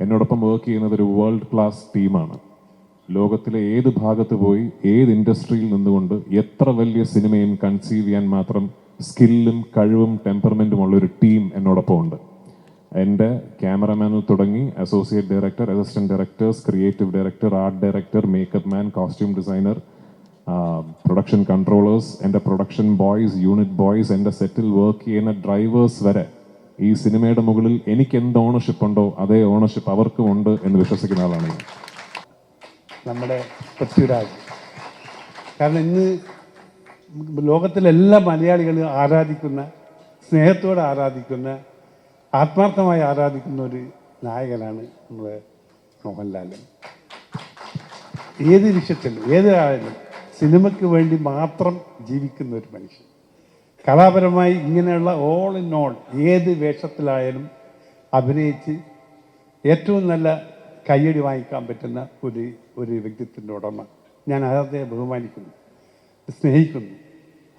എന്നോടൊപ്പം വർക്ക് ചെയ്യുന്നത് ഒരു വേൾഡ് ക്ലാസ് ടീമാണ്. ലോകത്തിലെ ഏത് ഭാഗത്ത് പോയി ഏത് ഇൻഡസ്ട്രിയിൽ നിന്നുകൊണ്ട് എത്ര വലിയ സിനിമയും കൺസീവ് ചെയ്യാൻ മാത്രം സ്കില്ലും കഴിവും ടെമ്പർമെൻറ്റും ഉള്ളൊരു ടീം എന്നോടൊപ്പം ഉണ്ട്. എൻ്റെ ക്യാമറമാനിൽ തുടങ്ങി associate director, assistant directors, creative director, art director, makeup man, costume designer, production controllers, എൻ്റെ പ്രൊഡക്ഷൻ ബോയ്സ്, യൂണിറ്റ് ബോയ്സ്, എൻ്റെ സെറ്റിൽ വർക്ക് ചെയ്യുന്ന ഡ്രൈവേഴ്സ് വരെ ഈ സിനിമയുടെ മുകളിൽ എനിക്ക് എന്ത് ഓണർഷിപ്പ് ഉണ്ടോ അതേ ഓണർഷിപ്പ് അവർക്കും ഉണ്ട് എന്ന് വിശ്വസിക്കുന്ന ആളാണ് ഞാൻ. നമ്മുടെ പൃഥ്വിരാജ്. കാരണം ഇന്ന് ലോകത്തിലെല്ലാ മലയാളികളും ആരാധിക്കുന്ന, സ്നേഹത്തോടെ ആരാധിക്കുന്ന, ആത്മാർത്ഥമായി ആരാധിക്കുന്ന ഒരു നായകനാണ് നമ്മുടെ മോഹൻലാൽ. ഏത് വിഷയത്തിലും ഏതായാലും സിനിമയ്ക്ക് വേണ്ടി മാത്രം ജീവിക്കുന്ന ഒരു മനുഷ്യൻ. കലാപരമായി ഇങ്ങനെയുള്ള ഓൾ ഇൻ ഓൾ ഏത് വേഷത്തിലായാലും അഭിനയിച്ച് ഏറ്റവും നല്ല കയ്യടി വാങ്ങിക്കാൻ പറ്റുന്ന ഒരു വ്യക്തിത്വത്തിൻ്റെ ഉടമ. ഞാൻ അദ്ദേഹത്തെ ബഹുമാനിക്കുന്നു, സ്നേഹിക്കുന്നു.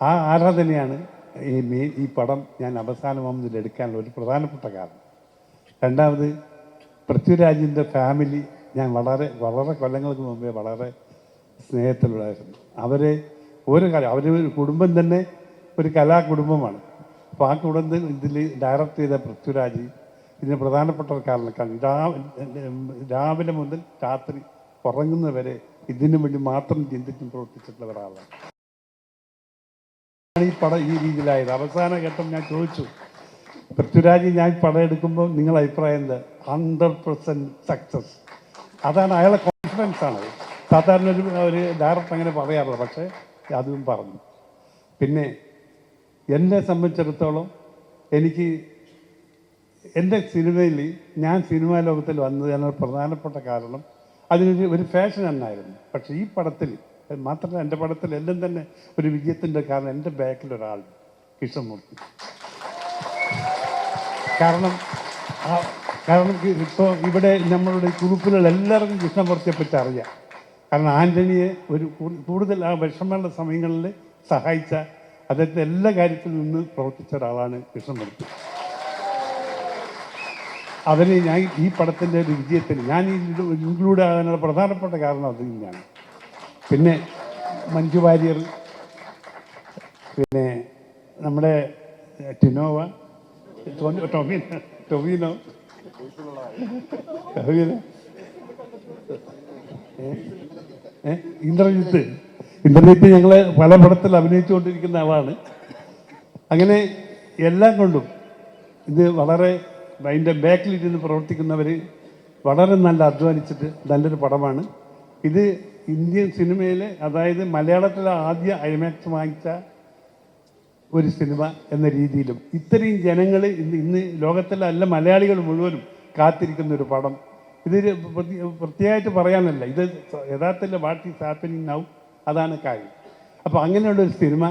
ആ ആരാധനയാണ് ഈ പടം ഞാൻ അവസാനമാകുന്നതിൽ എടുക്കാനുള്ള ഒരു പ്രധാനപ്പെട്ട കാരണം. രണ്ടാമത്, പൃഥ്വിരാജിൻ്റെ ഫാമിലി ഞാൻ വളരെ കൊല്ലങ്ങൾക്ക് മുമ്പേ വളരെ സ്നേഹത്തിലുള്ളായിരുന്നു. അവരൊരു കുടുംബം തന്നെ ഒരു കലാകുടുംബമാണ്. അപ്പോൾ ആ കുടുംബം ഇതിൽ ഡയറക്റ്റ് ചെയ്ത പൃഥ്വിരാജ് ഇതിന് പ്രധാനപ്പെട്ട ഒരു കാരണക്കാണ്. രാവിലെ മുതൽ രാത്രി ഉറങ്ങുന്നവരെ ഇതിനു വേണ്ടി മാത്രം ചിന്തിച്ചും പ്രവർത്തിച്ചിട്ടുള്ള ഒരാളാണ് ഈ പടം ഈ രീതിയിലായത്. അവസാന ഘട്ടം ഞാൻ ചോദിച്ചു, പൃഥ്വിരാജ് ഞാൻ പടം എടുക്കുമ്പോൾ നിങ്ങളുടെ അഭിപ്രായം എന്താ? 100% സക്സസ്. അതാണ് അയാളെ കോൺഫിഡൻസ് ആണ്. സാധാരണ ഒരു ഡയറക്ടർ അങ്ങനെ പറയാറില്ല, പക്ഷേ അതും പറഞ്ഞു. പിന്നെ എന്നെ സംബന്ധിച്ചിടത്തോളം എനിക്ക് എൻ്റെ സിനിമയിൽ ഞാൻ സിനിമാ ലോകത്തിൽ വന്നതിന് പ്രധാനപ്പെട്ട കാരണം ഒരു ഫാഷൻ എന്നായിരുന്നു. പക്ഷേ ഈ പടത്തിൽ മാത്രമല്ല, എൻ്റെ പടത്തിൽ എല്ലാം തന്നെ ഒരു വിജയത്തിൻ്റെ കാരണം എൻ്റെ ബാക്കിലൊരാൾ കൃഷ്ണമൂർത്തി. കാരണം ഇപ്പോൾ ഇവിടെ നമ്മളുടെ ഗ്രൂപ്പിലുള്ള എല്ലാവർക്കും കൃഷ്ണമൂർത്തിയെ പറ്റി അറിയാം. കാരണം ആൻ്റണിയെ കൂടുതൽ ആ വിഷമമുള്ള സമയങ്ങളിൽ സഹായിച്ച, അദ്ദേഹത്തെ എല്ലാ കാര്യത്തിൽ നിന്ന് പ്രവർത്തിച്ച ഒരാളാണ് കൃഷ്ണമൂർത്തി. അവന് ഞാൻ ഈ പടത്തിൻ്റെ ഒരു വിജയത്തിന് ഞാൻ ഇൻക്ലൂഡ് ആകാനുള്ള പ്രധാനപ്പെട്ട കാരണം അത് തന്നെയാണ്. പിന്നെ മഞ്ജു വാര്യർ, പിന്നെ നമ്മുടെ ടൊവിനോ ഇന്ദ്രജിത്ത് ഞങ്ങളെ പല പടത്തിൽ അഭിനയിച്ചുകൊണ്ടിരിക്കുന്ന ആളാണ്. അങ്ങനെ എല്ലാം കൊണ്ടും ഇത് വളരെ അതിൻ്റെ ബാക്കിലിരുന്ന് പ്രവർത്തിക്കുന്നവർ വളരെ നല്ല അധ്വാനിച്ചിട്ട് നല്ലൊരു പടമാണ് ഇത്. ഇന്ത്യൻ സിനിമയിലെ, അതായത് മലയാളത്തിലെ ആദ്യ ഐമാക്സ് വാങ്ങിച്ച ഒരു സിനിമ എന്ന രീതിയിലും ഇത്രയും ജനങ്ങൾ ഇന്ന് ലോകത്തിലെ എല്ലാ മലയാളികൾ മുഴുവനും കാത്തിരിക്കുന്ന ഒരു പടം. ഇത് പ്രത്യേകമായിട്ട് പറയാനല്ല, ഇത് യഥാർത്ഥത്തിൽ വാട്ട് ഈസ് ഹാപ്പനിങ് നൗ, അതാണ് കാര്യം. അപ്പോൾ അങ്ങനെയുള്ളൊരു സിനിമ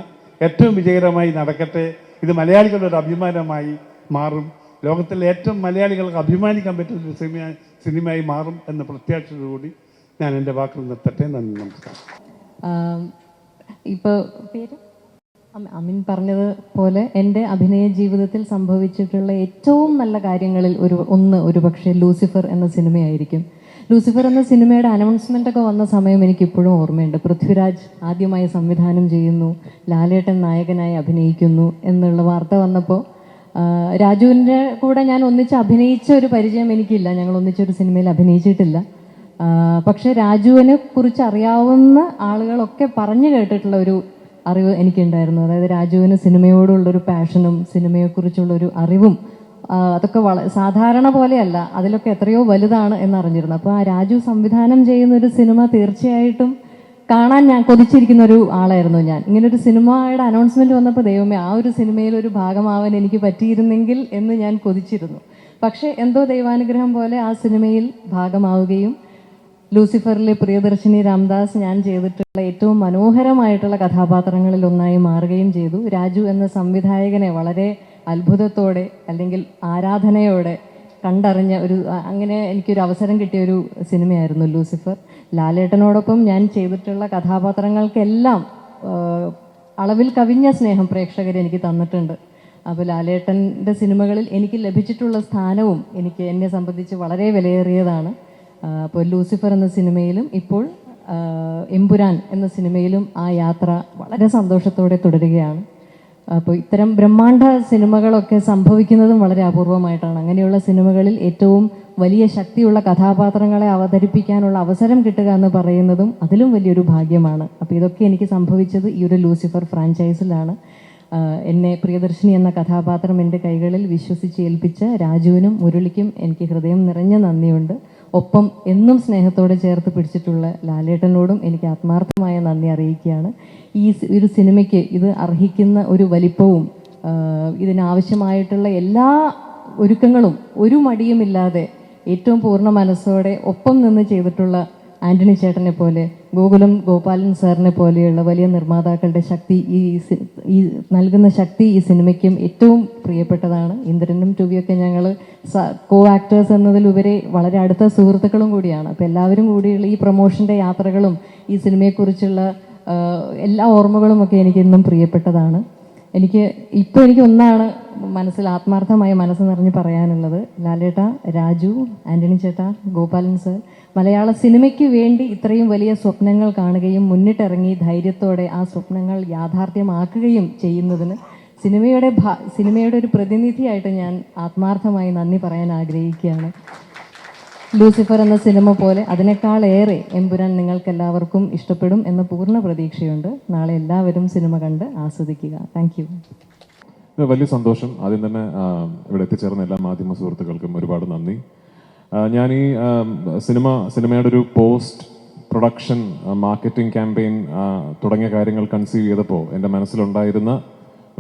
ഏറ്റവും വിജയകരമായി നടക്കട്ടെ. ഇത് മലയാളികളുടെ ഒരു അഭിമാനമായി മാറും, ലോകത്തിലെ ഏറ്റവും മലയാളികൾക്ക് അഭിമാനിക്കാൻ പറ്റുന്ന ഒരു സിനിമയായി മാറും എന്ന പ്രത്യാശയോടുകൂടി ഞാൻ എൻ്റെ വാക്കുകൾ നിർത്തട്ടെ. നന്ദി, നമസ്കാരം. ഇപ്പോൾ പേര് അമിൻ പറഞ്ഞതുപോലെ എൻ്റെ അഭിനയ ജീവിതത്തിൽ സംഭവിച്ചിട്ടുള്ള ഏറ്റവും നല്ല കാര്യങ്ങളിൽ ഒരു പക്ഷേ ലൂസിഫർ എന്ന സിനിമയായിരിക്കും. ലൂസിഫർ എന്ന സിനിമയുടെ അനൗൺസ്മെൻ്റ് ഒക്കെ വന്ന സമയം എനിക്കിപ്പോഴും ഓർമ്മയുണ്ട്. പൃഥ്വിരാജ് ആദ്യമായി സംവിധാനം ചെയ്യുന്നു, ലാലേട്ടൻ നായകനായി അഭിനയിക്കുന്നു എന്നുള്ള വാർത്ത വന്നപ്പോൾ രാജുവിൻ്റെ കൂടെ ഞാൻ ഒന്നിച്ച് അഭിനയിച്ച ഒരു പരിചയം എനിക്കില്ല, ഞങ്ങൾ ഒന്നിച്ചൊരു സിനിമയിൽ അഭിനയിച്ചിട്ടില്ല. പക്ഷെ രാജുവിനെ കുറിച്ച് അറിയാവുന്ന ആളുകളൊക്കെ പറഞ്ഞു കേട്ടിട്ടുള്ള ഒരു അറിവ് എനിക്കുണ്ടായിരുന്നു. അതായത് രാജുവിന് സിനിമയോടുള്ളൊരു പാഷനും സിനിമയെക്കുറിച്ചുള്ളൊരു അറിവും അതൊക്കെ സാധാരണ പോലെയല്ല, അതിലൊക്കെ എത്രയോ വലുതാണ് എന്നറിഞ്ഞിരുന്നു. അപ്പോൾ ആ രാജു സംവിധാനം ചെയ്യുന്ന ഒരു സിനിമ തീർച്ചയായിട്ടും കാണാൻ ഞാൻ കൊതിച്ചിരിക്കുന്ന ഒരു ആളായിരുന്നു ഞാൻ. ഇങ്ങനൊരു സിനിമയുടെ അനൗൺസ്മെൻറ്റ് വന്നപ്പോൾ ദൈവമേ, ആ ഒരു സിനിമയിൽ ഒരു ഭാഗമാവാൻ എനിക്ക് പറ്റിയിരുന്നെങ്കിൽ എന്ന് ഞാൻ കൊതിച്ചിരുന്നു. പക്ഷേ എന്തോ ദൈവാനുഗ്രഹം പോലെ ആ സിനിമയിൽ ഭാഗമാവുകയും ലൂസിഫറിലെ പ്രിയദർശിനി രാംദാസ് ഞാൻ ചെയ്തിട്ടുള്ള ഏറ്റവും മനോഹരമായിട്ടുള്ള കഥാപാത്രങ്ങളിൽ ഒന്നായി മാറുകയും ചെയ്തു. രാജു എന്ന സംവിധായകനെ വളരെ അത്ഭുതത്തോടെ അല്ലെങ്കിൽ ആരാധനയോടെ കണ്ടറിഞ്ഞ അങ്ങനെ എനിക്കൊരു അവസരം കിട്ടിയൊരു സിനിമയായിരുന്നു ലൂസിഫർ. ലാലേട്ടനോടൊപ്പം ഞാൻ ചെയ്തിട്ടുള്ള കഥാപാത്രങ്ങൾക്കെല്ലാം അളവിൽ കവിഞ്ഞ സ്നേഹം പ്രേക്ഷകർ എനിക്ക് തന്നിട്ടുണ്ട്. അപ്പോൾ ലാലേട്ടൻ്റെ സിനിമകളിൽ എനിക്ക് ലഭിച്ചിട്ടുള്ള സ്ഥാനവും എന്നെ സംബന്ധിച്ച് വളരെ വിലയേറിയതാണ്. അപ്പോൾ ലൂസിഫർ എന്ന സിനിമയിലും ഇപ്പോൾ എമ്പുരാൻ എന്ന സിനിമയിലും ആ യാത്ര വളരെ സന്തോഷത്തോടെ തുടരുകയാണ്. അപ്പോൾ ഇത്തരം ബ്രഹ്മാണ്ഡ സിനിമകളൊക്കെ സംഭവിക്കുന്നതും വളരെ അപൂർവമായിട്ടാണ്. അങ്ങനെയുള്ള സിനിമകളിൽ ഏറ്റവും വലിയ ശക്തിയുള്ള കഥാപാത്രങ്ങളെ അവതരിപ്പിക്കാനുള്ള അവസരം കിട്ടുക എന്ന് പറയുന്നതും അതിലും വലിയൊരു ഭാഗ്യമാണ്. അപ്പോൾ ഇതൊക്കെ എനിക്ക് സംഭവിച്ചത് ഈ ഒരു ലൂസിഫർ ഫ്രാഞ്ചൈസിലാണ്. എന്നെ പ്രിയദർശിനി എന്ന കഥാപാത്രം എൻ്റെ കൈകളിൽ വിശ്വസിച്ച് ഏൽപ്പിച്ച രാജുവിനും മുരളിക്കും എനിക്ക് ഹൃദയം നിറഞ്ഞ നന്ദിയുണ്ട്. ഒപ്പം എന്നും സ്നേഹത്തോടെ ചേർത്ത് പിടിച്ചിട്ടുള്ള ലാലേട്ടനോടും എനിക്ക് ആത്മാർത്ഥമായ നന്ദി അറിയിക്കുകയാണ്. ഈ ഒരു സിനിമയ്ക്ക് ഇത് അർഹിക്കുന്ന ഒരു വലിപ്പവും ഇതിനാവശ്യമായിട്ടുള്ള എല്ലാ ഒരുക്കങ്ങളും ഒരു മടിയുമില്ലാതെ ഏറ്റവും പൂർണ്ണ മനസ്സോടെ ഒപ്പം നിന്ന് ചെയ്തിട്ടുള്ള ആന്റണി ചേട്ടനെ പോലെ, ഗോകുലം ഗോപാലൻ സാറിനെ പോലെയുള്ള വലിയ നിർമ്മാതാക്കളുടെ ശക്തി ഈ നൽകുന്ന ശക്തി ഈ സിനിമയ്ക്കും ഏറ്റവും പ്രിയപ്പെട്ടതാണ്. ഇന്ദ്രനും ടുവിയൊക്കെ ഞങ്ങൾ കോ ആക്ടേഴ്സ് എന്നതിലുപരി വളരെ അടുത്ത സുഹൃത്തുക്കളും കൂടിയാണ്. അപ്പോൾ എല്ലാവരും കൂടിയുള്ള ഈ പ്രൊമോഷൻ്റെ യാത്രകളും ഈ സിനിമയെക്കുറിച്ചുള്ള എല്ലാ ഓർമ്മകളും ഒക്കെ എനിക്ക് ഇന്നും പ്രിയപ്പെട്ടതാണ്. എനിക്ക് ഒന്നാണ് മനസ്സിൽ ആത്മാർത്ഥമായി മനസ്സ് നിറഞ്ഞ് പറയാനുള്ളത്. ലാലേട്ട, രാജു, ആന്റണി ചേട്ടാ, ഗോപാലൻ സർ, മലയാള സിനിമയ്ക്ക് വേണ്ടി ഇത്രയും വലിയ സ്വപ്നങ്ങൾ കാണുകയും മുന്നിട്ടിറങ്ങി ധൈര്യത്തോടെ ആ സ്വപ്നങ്ങൾ യാഥാർത്ഥ്യമാക്കുകയും ചെയ്യുന്നതിന് സിനിമയുടെ ഒരു പ്രതിനിധിയായിട്ട് ഞാൻ ആത്മാർത്ഥമായി നന്ദി പറയാൻ ആഗ്രഹിക്കുകയാണ്. ലൂസിഫർ എന്ന സിനിമ പോലെ അതിനേക്കാളേറെ എമ്പുരാൻ നിങ്ങൾക്കെല്ലാവർക്കും ഇഷ്ടപ്പെടും എന്ന പൂർണ്ണ പ്രതീക്ഷയുണ്ട്. നാളെ എല്ലാവരും സിനിമ കണ്ട് ആസ്വദിക്കുക. Thank you. വലിയ സന്തോഷം. ആദ്യം തന്നെ ഇവിടെ എത്തിച്ചേർന്ന എല്ലാ മാധ്യമ സുഹൃത്തുക്കൾക്കും ഒരുപാട് നന്ദി. ഞാൻ ഈ സിനിമയുടെ ഒരു പോസ്റ്റ് പ്രൊഡക്ഷൻ മാർക്കറ്റിംഗ് ക്യാമ്പയിൻ തുടങ്ങിയ കാര്യങ്ങൾ കൺസീവ് ചെയ്തപ്പോൾ എൻ്റെ മനസ്സിലുണ്ടായിരുന്ന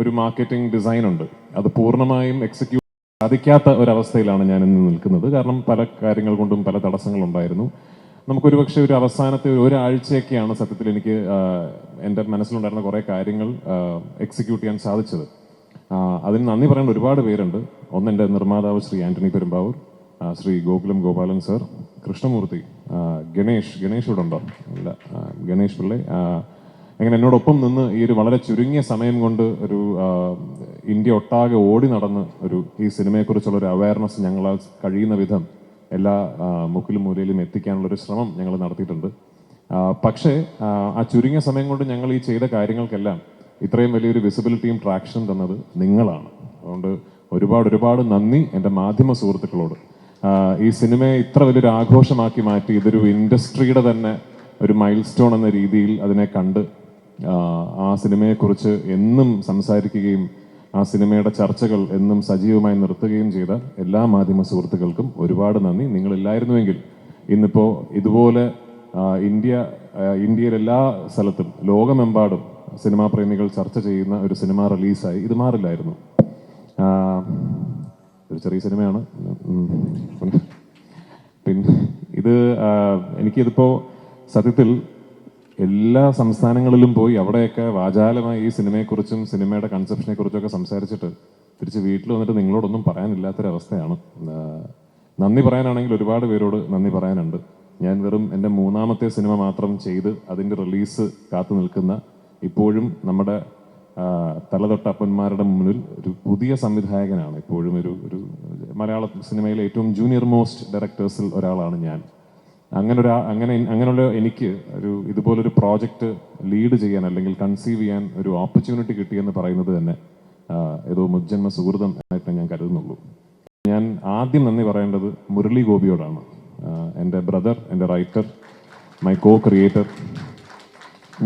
ഒരു മാർക്കറ്റിംഗ് ഡിസൈൻ ഉണ്ട്. അത് പൂർണ്ണമായും എക്സിക്യൂട്ട് സാധിക്കാത്ത ഒരവസ്ഥയിലാണ് ഞാൻ ഇന്ന് നിൽക്കുന്നത്. കാരണം പല കാര്യങ്ങൾ കൊണ്ടും പല തടസ്സങ്ങളുണ്ടായിരുന്നു. നമുക്കൊരു പക്ഷേ ഒരു അവസാനത്തെ ഒരാഴ്ചയൊക്കെയാണ് സത്യത്തിൽ എനിക്ക് എൻ്റെ മനസ്സിലുണ്ടായിരുന്ന കുറേ കാര്യങ്ങൾ എക്സിക്യൂട്ട് ചെയ്യാൻ സാധിച്ചത്. അതിന് നന്ദി പറയേണ്ട ഒരുപാട് പേരുണ്ട്. ഒന്ന് എൻ്റെ നിർമ്മാതാവ് ശ്രീ ആന്റണി പെരുമ്പാവൂർ, ശ്രീ ഗോകുലം ഗോപാലൻ സർ, കൃഷ്ണമൂർത്തി, ഗണേഷ് ഇവിടെ ഉണ്ടോ? ഇല്ല, ഗണേഷ് പിള്ളை, അങ്ങനെ എന്നോടൊപ്പം നിന്ന് ഈ ഒരു വളരെ ചുരുങ്ങിയ സമയം കൊണ്ട് ഒരു ഇന്ത്യ ഒട്ടാകെ ഓടി നടന്ന് ഈ സിനിമയെക്കുറിച്ചുള്ള ഒരു അവയർനെസ് ഞങ്ങളാൽ കഴിയുന്ന വിധം എല്ലാ മുക്കിലും മൂലയിലും എത്തിക്കാനുള്ളൊരു ശ്രമം ഞങ്ങൾ നടത്തിയിട്ടുണ്ട്. പക്ഷേ ആ ചുരുങ്ങിയ സമയം കൊണ്ട് ഞങ്ങൾ ഈ ചെയ്ത കാര്യങ്ങൾക്കെല്ലാം ഇത്രയും വലിയൊരു വിസിബിലിറ്റിയും ട്രാക്ഷനും തന്നത് നിങ്ങളാണ്. അതുകൊണ്ട് ഒരുപാട് നന്ദി എൻ്റെ മാധ്യമ സുഹൃത്തുക്കളോട്. ഈ സിനിമയെ ഇത്ര വലിയൊരു ആഘോഷമാക്കി മാറ്റി ഇതൊരു ഇൻഡസ്ട്രിയുടെ തന്നെ ഒരു മൈൽ സ്റ്റോൺ എന്ന രീതിയിൽ അതിനെ കണ്ട് ആ സിനിമയെക്കുറിച്ച് എന്നും സംസാരിക്കുകയും ആ സിനിമയുടെ ചർച്ചകൾ എന്നും സജീവമായി നിർത്തുകയും ചെയ്ത എല്ലാ മാധ്യമ സുഹൃത്തുക്കൾക്കും ഒരുപാട് നന്ദി. നിങ്ങളില്ലായിരുന്നുവെങ്കിൽ ഇന്നിപ്പോൾ ഇതുപോലെ ഇന്ത്യയിലെ എല്ലാ സ്ഥലത്തും ലോകമെമ്പാടും സിനിമാ പ്രേമികൾ ചർച്ച ചെയ്യുന്ന ഒരു സിനിമ റിലീസായി ഇത് മാറില്ലായിരുന്നു. ഒരു ചെറിയ സിനിമയാണ്. പിന്നെ എനിക്കിതിപ്പോൾ സത്യത്തിൽ എല്ലാ സംസ്ഥാനങ്ങളിലും പോയി അവിടെയൊക്കെ വാചാലമായി ഈ സിനിമയെക്കുറിച്ചും സിനിമയുടെ കൺസെപ്ഷനെ കുറിച്ചൊക്കെ സംസാരിച്ചിട്ട് തിരിച്ച് വീട്ടിൽ വന്നിട്ട് നിങ്ങളോടൊന്നും പറയാനില്ലാത്തൊരവസ്ഥയാണ്. നന്ദി പറയാനാണെങ്കിൽ ഒരുപാട് പേരോട് നന്ദി പറയാനുണ്ട്. ഞാൻ വെറും എൻ്റെ 3ാമത്തെ സിനിമ മാത്രം ചെയ്ത് അതിൻ്റെ റിലീസ് കാത്തു നിൽക്കുന്ന, ഇപ്പോഴും നമ്മുടെ തലതൊട്ടപ്പന്മാരുടെ മുന്നിൽ ഒരു പുതിയ സംവിധായകനാണ്. ഇപ്പോഴും ഒരു മലയാള സിനിമയിലെ ഏറ്റവും ജൂനിയർ മോസ്റ്റ് ഡയറക്ടേഴ്സിൽ ഒരാളാണ് ഞാൻ. അങ്ങനെയുള്ള എനിക്ക് ഇതുപോലൊരു പ്രോജക്റ്റ് ലീഡ് ചെയ്യാൻ അല്ലെങ്കിൽ കൺസീവ് ചെയ്യാൻ ഒരു ഓപ്പർച്യൂണിറ്റി കിട്ടിയെന്ന് പറയുന്നത് തന്നെ ഏതോ മുജ്ജന്മ സുഹൃതം ആയിട്ട് ഞാൻ കരുതുന്നുള്ളൂ. ഞാൻ ആദ്യം നന്ദി പറയേണ്ടത് മുരളി ഗോപിയോടാണ്. എൻ്റെ ബ്രദർ, എൻ്റെ റൈറ്റർ, മൈ കോ ക്രിയേറ്റർ.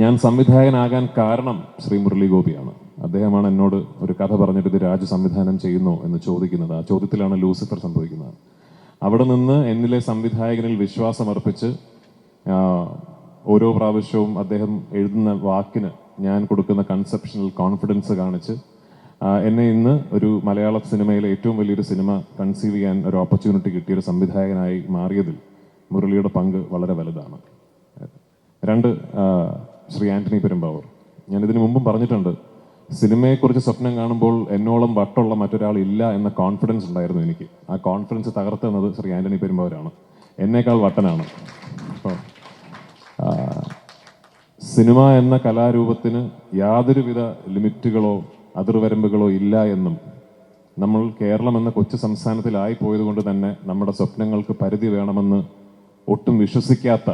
ഞാൻ സംവിധായകനാകാൻ കാരണം ശ്രീ മുരളി ഗോപിയാണ്. അദ്ദേഹമാണ് എന്നോട് ഒരു കഥ പറഞ്ഞിട്ട് ഇത് രാജു സംവിധാനം ചെയ്യുന്നോ എന്ന് ചോദിക്കുന്നത്. ആ ചോദ്യത്തിലാണ് ലൂസിഫർ സംഭവിക്കുന്നത്. അവിടെ നിന്ന് എന്നിലെ സംവിധായകനിൽ വിശ്വാസമർപ്പിച്ച് ഓരോ പ്രാവശ്യവും അദ്ദേഹം എഴുതുന്ന വാക്കിന് ഞാൻ കൊടുക്കുന്ന കൺസെപ്ഷണൽ കോൺഫിഡൻസ് കാണിച്ച് എന്നെ ഇന്ന് ഒരു മലയാള സിനിമയിലെ ഏറ്റവും വലിയൊരു സിനിമ കൺസീവ് ചെയ്യാൻ ഒരു ഓപ്പർച്യൂണിറ്റി കിട്ടിയൊരു സംവിധായകനായി മാറിയതിൽ മുരളിയുടെ പങ്ക് വളരെ വലുതാണ്. 2, ശ്രീ ആന്റണി പെരുമ്പാവൂർ. ഞാൻ ഇതിനു മുമ്പും പറഞ്ഞിട്ടുണ്ട്, സിനിമയെക്കുറിച്ച് സ്വപ്നം കാണുമ്പോൾ എന്നോളം വട്ടുള്ള മറ്റൊരാൾ ഇല്ല എന്ന കോൺഫിഡൻസ് ഉണ്ടായിരുന്നു എനിക്ക്. ആ കോൺഫിഡൻസ് തകർത്തുന്നത് ശ്രീ ആന്റണി പെരുമ്പാവൂരാണ്. എന്നേക്കാൾ വട്ടനാണ്. അപ്പോൾ സിനിമ എന്ന കലാരൂപത്തിന് യാതൊരുവിധ ലിമിറ്റുകളോ അതിർവരമ്പുകളോ ഇല്ല എന്നും നമ്മൾ കേരളം എന്ന കൊച്ചു സംസ്ഥാനത്തിലായി പോയതുകൊണ്ട് തന്നെ നമ്മുടെ സ്വപ്നങ്ങൾക്ക് പരിധി വേണമെന്ന് ഒട്ടും വിശ്വസിക്കാത്ത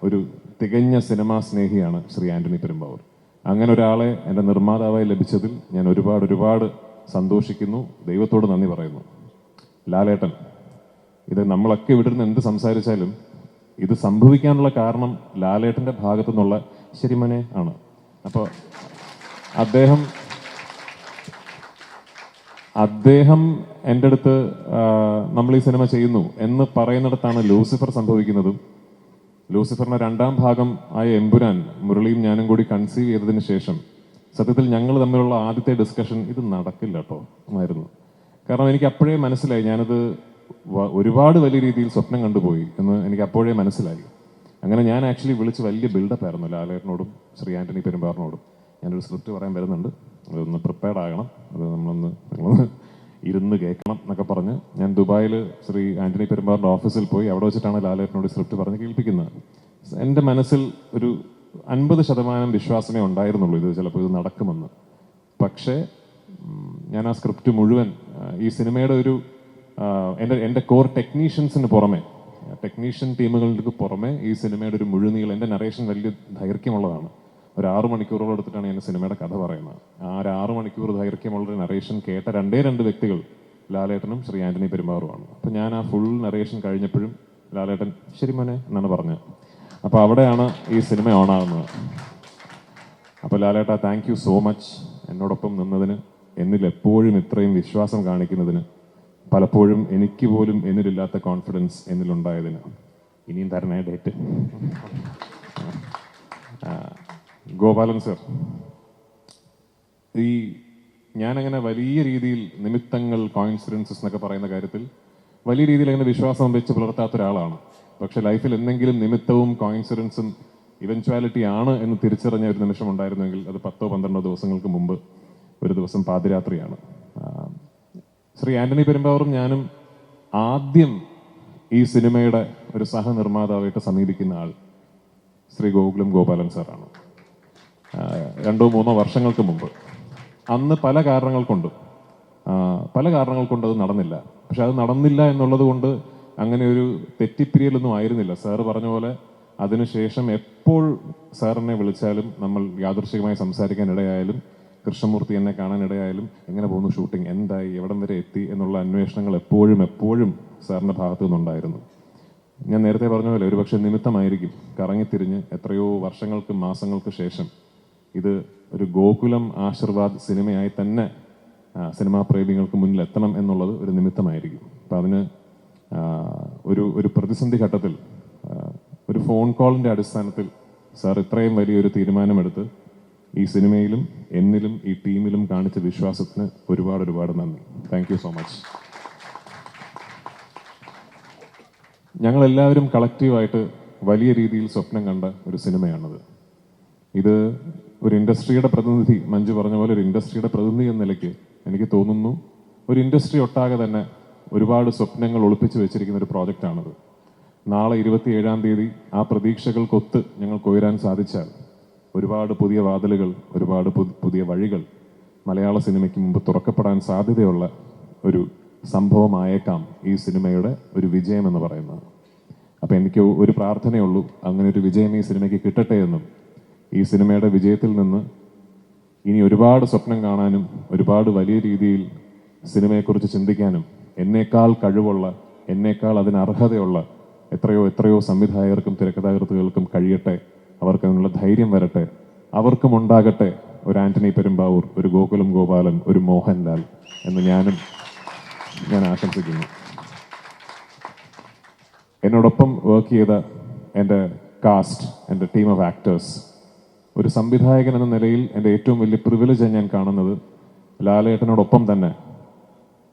ഒരു തികഞ്ഞ സിനിമാ സ്നേഹിയാണ് ശ്രീ ആന്റണി പെരുമ്പാവൂർ. അങ്ങനെ ഒരാളെ എൻ്റെ നിർമ്മാതാവായി ലഭിച്ചതിൽ ഞാൻ ഒരുപാട് സന്തോഷിക്കുന്നു, ദൈവത്തോട് നന്ദി പറയുന്നു. ലാലേട്ടൻ, ഇത് നമ്മളൊക്കെ ഇവിടെ നിന്ന് എന്ത് സംസാരിച്ചാലും ഇത് സംഭവിക്കാനുള്ള കാരണം ലാലേട്ടൻ്റെ ഭാഗത്തു നിന്നുള്ള ശരിമനെ ആണ്. അപ്പോൾ അദ്ദേഹം എൻ്റെ അടുത്ത് നമ്മൾ ഈ സിനിമ ചെയ്യുന്നു എന്ന് പറയുന്നിടത്താണ് ലൂസിഫർ സംഭവിക്കുന്നതും. ലൂസിഫറിന്റെ 2ാം ഭാഗം ആയ എമ്പുരാൻ മുരളിയും ഞാനും കൂടി കൺസീവ് ചെയ്തതിന് ശേഷം സത്യത്തിൽ ഞങ്ങൾ തമ്മിലുള്ള ആദ്യത്തെ ഡിസ്കഷൻ ഇത് നടക്കില്ല കേട്ടോ എന്നായിരുന്നു. കാരണം എനിക്ക് അപ്പോഴേ മനസ്സിലായി ഞാനത് ഒരുപാട് വലിയ രീതിയിൽ സ്വപ്നം കണ്ടുപോയി എന്ന് എനിക്ക് അപ്പോഴേ മനസ്സിലായി. അങ്ങനെ ഞാൻ ആക്ച്വലി വിളിച്ച് വലിയ ബിൽഡപ്പ് ആയിരുന്നു ലാലേട്ടനോടും ശ്രീ ആന്റണി പെരുമ്പാവൂരിനോടും. ഞാനൊരു സ്ക്രിപ്റ്റ് പറയാൻ വരുന്നുണ്ട്, അതൊന്ന് പ്രിപ്പയർഡ് ആകണം, അത് നിങ്ങളൊന്ന് ഇരുന്ന് കേൾക്കണം എന്നൊക്കെ പറഞ്ഞ് ഞാൻ ദുബായിൽ ശ്രീ ആന്റണി പെരുമ്പാവൂരിൻ്റെ ഓഫീസിൽ പോയി അവിടെ വെച്ചിട്ടാണ് ലാലേട്ടനോട് സ്ക്രിപ്റ്റ് പറഞ്ഞ് കേൾപ്പിക്കുന്നത്. എൻ്റെ മനസ്സിൽ ഒരു 50% വിശ്വാസമേ ഉണ്ടായിരുന്നുള്ളൂ ഇത് ചിലപ്പോൾ ഇത് നടക്കുമെന്ന്. പക്ഷേ ഞാൻ ആ സ്ക്രിപ്റ്റ് മുഴുവൻ ഈ സിനിമയുടെ ഒരു എൻ്റെ കോർ ടെക്നീഷ്യൻസിന് പുറമെ, ടെക്നീഷ്യൻ ടീമുകൾക്ക് പുറമെ ഈ സിനിമയുടെ ഒരു മുഴുനീളം, എൻ്റെ നറേഷൻ വലിയ ദൈർഘ്യമുള്ളതാണ്. ഒരു 6 മണിക്കൂറോളം എടുത്തിട്ടാണ് ഞാൻ സിനിമയുടെ കഥ പറയുന്നത്. ആ ഒരു 6 മണിക്കൂർ ദൈർഘ്യമുള്ളൊരു നറേഷൻ കേട്ട 2 വ്യക്തികൾ ലാലേട്ടനും ശ്രീ ആന്റണി പെരുമ്പാവൂരുമാണ്. അപ്പം ഞാൻ ആ ഫുൾ നറേഷൻ കഴിഞ്ഞപ്പോഴും ലാലേട്ടൻ ശരി മോനെ എന്നാണ് പറഞ്ഞത്. അപ്പോൾ അവിടെയാണ് ഈ സിനിമ ഓണാകുന്നത്. അപ്പോൾ ലാലേട്ട, താങ്ക് യു സോ മച്ച് എന്നോടൊപ്പം നിന്നതിന്, എന്നിൽ എപ്പോഴും ഇത്രയും വിശ്വാസം കാണിക്കുന്നതിന്, പലപ്പോഴും എനിക്ക് പോലും എന്നിലില്ലാത്ത കോൺഫിഡൻസ് എന്നിലുണ്ടായതിന്. ഇനിയും തരണേ ഡേറ്റ്. ഗോപാലൻ സർ, ഈ ഞാനങ്ങനെ വലിയ രീതിയിൽ നിമിത്തങ്ങൾ, കോയിൻസിഡൻസസ് എന്നൊക്കെ പറയുന്ന കാര്യത്തിൽ വലിയ രീതിയിൽ അങ്ങനെ വിശ്വാസം വെച്ച് പുലർത്താത്ത ഒരാളാണ്. പക്ഷെ ലൈഫിൽ എന്തെങ്കിലും നിമിത്തവും കോയിൻസിഡൻസും ഇവൻച്വാലിറ്റി ആണ് എന്ന് തിരിച്ചറിഞ്ഞ ഒരു നിമിഷം ഉണ്ടായിരുന്നെങ്കിൽ അത് 10-12 ദിവസങ്ങൾക്ക് മുമ്പ് ഒരു ദിവസം പാതിരാത്രിയാണ്. ശ്രീ ആന്റണി പെരുമ്പാവൂരും ഞാനും ആദ്യം ഈ സിനിമയുടെ ഒരു സഹനിർമ്മാതാവായിട്ട് സമീപിക്കുന്ന ആൾ ശ്രീ ഗോപാലൻ സാറാണ്. 2-3 വർഷങ്ങൾക്ക് മുമ്പ്. അന്ന് പല കാരണങ്ങൾ കൊണ്ട് അത് നടന്നില്ല. പക്ഷെ അത് നടന്നില്ല എന്നുള്ളത് കൊണ്ട് അങ്ങനെ ഒരു തെറ്റിപ്പിരിയലൊന്നും ആയിരുന്നില്ല. സാറ് പറഞ്ഞ പോലെ അതിനുശേഷം എപ്പോൾ സാറിനെ വിളിച്ചാലും, നമ്മൾ യാദൃശ്ചികമായി സംസാരിക്കാൻ ഇടയായാലും, കൃഷ്ണമൂർത്തി എന്നെ കാണാനിടയായാലും, എങ്ങനെ പോകുന്നു ഷൂട്ടിംഗ്, എന്തായി, എവിടം വരെ എത്തി എന്നുള്ള അന്വേഷണങ്ങൾ എപ്പോഴും സാറിൻ്റെ ഭാഗത്തു നിന്നുണ്ടായിരുന്നു. ഞാൻ നേരത്തെ പറഞ്ഞ പോലെ ഒരുപക്ഷെ നിമിത്തമായിരിക്കും കറങ്ങിത്തിരിഞ്ഞ് എത്രയോ വർഷങ്ങൾക്ക് മാസങ്ങൾക്ക് ശേഷം ഇത് ഒരു ഗോകുലം ആശീർവാദ് സിനിമയായി തന്നെ സിനിമാ പ്രേമികൾക്ക് മുന്നിൽ എത്തണം എന്നുള്ളത് ഒരു നിമിത്തമായിരിക്കും. അപ്പം അതിന് ഒരു പ്രതിസന്ധി ഘട്ടത്തിൽ ഒരു ഫോൺ കോളിൻ്റെ അടിസ്ഥാനത്തിൽ സാർ ഇത്രയും വലിയൊരു തീരുമാനമെടുത്ത് ഈ സിനിമയിലും എന്നിലും ഈ ടീമിലും കാണിച്ച വിശ്വാസത്തിന് ഒരുപാട് നന്ദി. Thank you so much. ഞങ്ങളെല്ലാവരും കളക്റ്റീവായിട്ട് വലിയ രീതിയിൽ സ്വപ്നം കണ്ട ഒരു സിനിമയാണത്. ഇത് ഒരു ഇൻഡസ്ട്രിയുടെ പ്രതിനിധി, മഞ്ജു പറഞ്ഞ പോലെ ഒരു ഇൻഡസ്ട്രിയുടെ പ്രതിനിധി എന്ന നിലയ്ക്ക് എനിക്ക് തോന്നുന്നു ഒരു ഇൻഡസ്ട്രി ഒട്ടാകെ തന്നെ ഒരുപാട് സ്വപ്നങ്ങൾ ഒളിപ്പിച്ചു വെച്ചിരിക്കുന്ന ഒരു പ്രോജക്റ്റാണത്. നാളെ 27-ാം തീയതി ആ പ്രതീക്ഷകൾക്കൊത്ത് ഞങ്ങൾക്ക് ഉയരാൻ സാധിച്ചാൽ ഒരുപാട് പുതിയ വാതിലുകൾ, ഒരുപാട് പുതിയ വഴികൾ മലയാള സിനിമയ്ക്ക് മുമ്പ് തുറക്കപ്പെടാൻ സാധ്യതയുള്ള ഒരു സംഭവമായേക്കാം ഈ സിനിമയുടെ ഒരു വിജയം എന്ന് പറയുന്നത്. അപ്പം എനിക്ക് ഒരു പ്രാർത്ഥനയുള്ളൂ, അങ്ങനെ ഒരു വിജയം ഈ സിനിമയ്ക്ക് കിട്ടട്ടെ എന്നും ഈ സിനിമയുടെ വിജയത്തിൽ നിന്ന് ഇനി ഒരുപാട് സ്വപ്നം കാണാനും ഒരുപാട് വലിയ രീതിയിൽ സിനിമയെക്കുറിച്ച് ചിന്തിക്കാനും എന്നേക്കാൾ കഴിവുള്ള, എന്നേക്കാൾ അതിന് അർഹതയുള്ള എത്രയോ സംവിധായകർക്കും തിരക്കഥാകൃത്തുകൾക്കും കഴിയട്ടെ. അവർക്ക് അതിനുള്ള ധൈര്യം വരട്ടെ. അവർക്കും ഉണ്ടാകട്ടെ ഒരു ആന്റണി പെരുമ്പാവൂർ, ഒരു ഗോകുലം ഗോപാലൻ, ഒരു മോഹൻലാൽ എന്ന് ഞാൻ ആശംസിക്കുന്നു. എന്നോടൊപ്പം വർക്ക് ചെയ്ത എൻ്റെ കാസ്റ്റ്, എൻ്റെ ടീം ഓഫ് ആക്ടേഴ്സ്, ഒരു സംവിധായകൻ എന്ന നിലയിൽ എൻ്റെ ഏറ്റവും വലിയ പ്രിവിലേജ് ഞാൻ കാണുന്നത് ലാലേട്ടനോടൊപ്പം തന്നെ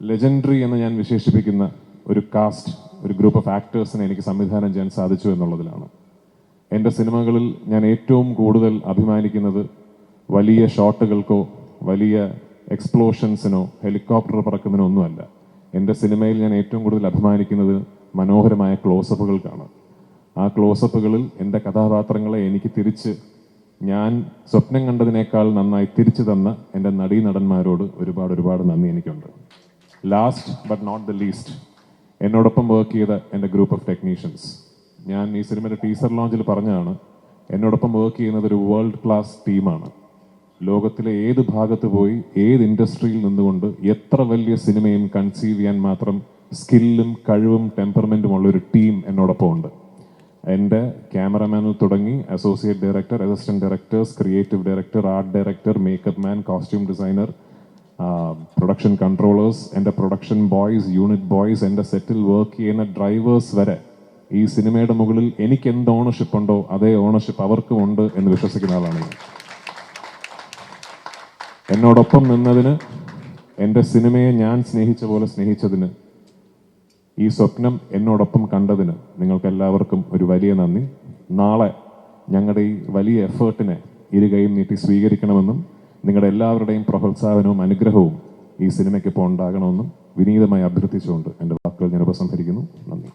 ലെജൻഡറി എന്ന് ഞാൻ വിശേഷിപ്പിക്കുന്ന ഒരു കാസ്റ്റ്, ഒരു ഗ്രൂപ്പ് ഓഫ് ആക്ടേഴ്സിനെ എനിക്ക് സംവിധാനം ചെയ്യാൻ സാധിച്ചു എന്നുള്ളതിലാണ്. എൻ്റെ സിനിമകളിൽ ഞാൻ ഏറ്റവും കൂടുതൽ അഭിമാനിക്കുന്നത് വലിയ ഷോട്ടുകൾക്കോ വലിയ എക്സ്പ്ലോഷൻസിനോ ഹെലികോപ്റ്റർ പറക്കുന്നതിനോ ഒന്നുമല്ല. എൻ്റെ സിനിമയിൽ ഞാൻ ഏറ്റവും കൂടുതൽ അഭിമാനിക്കുന്നത് മനോഹരമായ ക്ലോസപ്പുകൾക്കാണ്. ആ ക്ലോസപ്പുകളിൽ എൻ്റെ കഥാപാത്രങ്ങളെ എനിക്ക് തിരിച്ച് ഞാൻ സ്വപ്നം കണ്ടതിനേക്കാൾ നന്നായി തിരിച്ചു തന്ന എൻ്റെ നടീനടന്മാരോട് ഒരുപാട് നന്ദി എനിക്കുണ്ട്. Last but not the least, എന്നോടൊപ്പം വർക്ക് ചെയ്ത എൻ്റെ ഗ്രൂപ്പ് ഓഫ് ടെക്നീഷ്യൻസ്. ഞാൻ ഈ സിനിമയുടെ ടീസർ ലോഞ്ചിൽ പറഞ്ഞതാണ്, എന്നോടൊപ്പം വർക്ക് ചെയ്യുന്നത് ഒരു വേൾഡ് ക്ലാസ് ടീമാണ്. ലോകത്തിലെ ഏത് ഭാഗത്ത് പോയി ഏത് ഇൻഡസ്ട്രിയിൽ നിന്നുകൊണ്ട് എത്ര വലിയ സിനിമയും കൺസീവ് ചെയ്യാൻ മാത്രം സ്കില്ലും കഴിവും ടെമ്പർമെൻറ്റും ഉള്ളൊരു ടീം എന്നോടൊപ്പം ഉണ്ട്. എൻ്റെ ക്യാമറമാനിൽ തുടങ്ങി associate director, assistant directors, creative director, art director, makeup man, costume designer, production controllers, എൻ്റെ പ്രൊഡക്ഷൻ ബോയ്സ്, യൂണിറ്റ് ബോയ്സ്, എൻ്റെ സെറ്റിൽ വർക്ക് ചെയ്യുന്ന ഡ്രൈവേഴ്സ് വരെ ഈ സിനിമയുടെ മുകളിൽ എനിക്ക് എന്ത് ഓണർഷിപ്പ് ഉണ്ടോ അതേ ഓണർഷിപ്പ് അവർക്കും ഉണ്ട് എന്ന് വിശ്വസിക്കുന്ന ആളാണ് ഞാൻ. എന്നോടൊപ്പം നിന്നതിന്, എൻ്റെ സിനിമയെ ഞാൻ സ്നേഹിച്ച പോലെ സ്നേഹിച്ചതിന്, ഈ സ്വപ്നം എന്നോടൊപ്പം കണ്ടതിന് നിങ്ങൾക്ക് എല്ലാവർക്കും ഒരു വലിയ നന്ദി. നാളെ ഞങ്ങളുടെ ഈ വലിയ എഫേർട്ടിനെ ഇരുകൈയും നീട്ടി സ്വീകരിക്കണമെന്നും നിങ്ങളുടെ എല്ലാവരുടെയും പ്രോത്സാഹനവും അനുഗ്രഹവും ഈ സിനിമയ്ക്കിപ്പോൾ ഉണ്ടാകണമെന്നും വിനീതമായി അഭ്യർത്ഥിച്ചുകൊണ്ട് എൻ്റെ വാക്കുകൾ ഞാൻ ഉപസംഹരിക്കുന്നു. നന്ദി.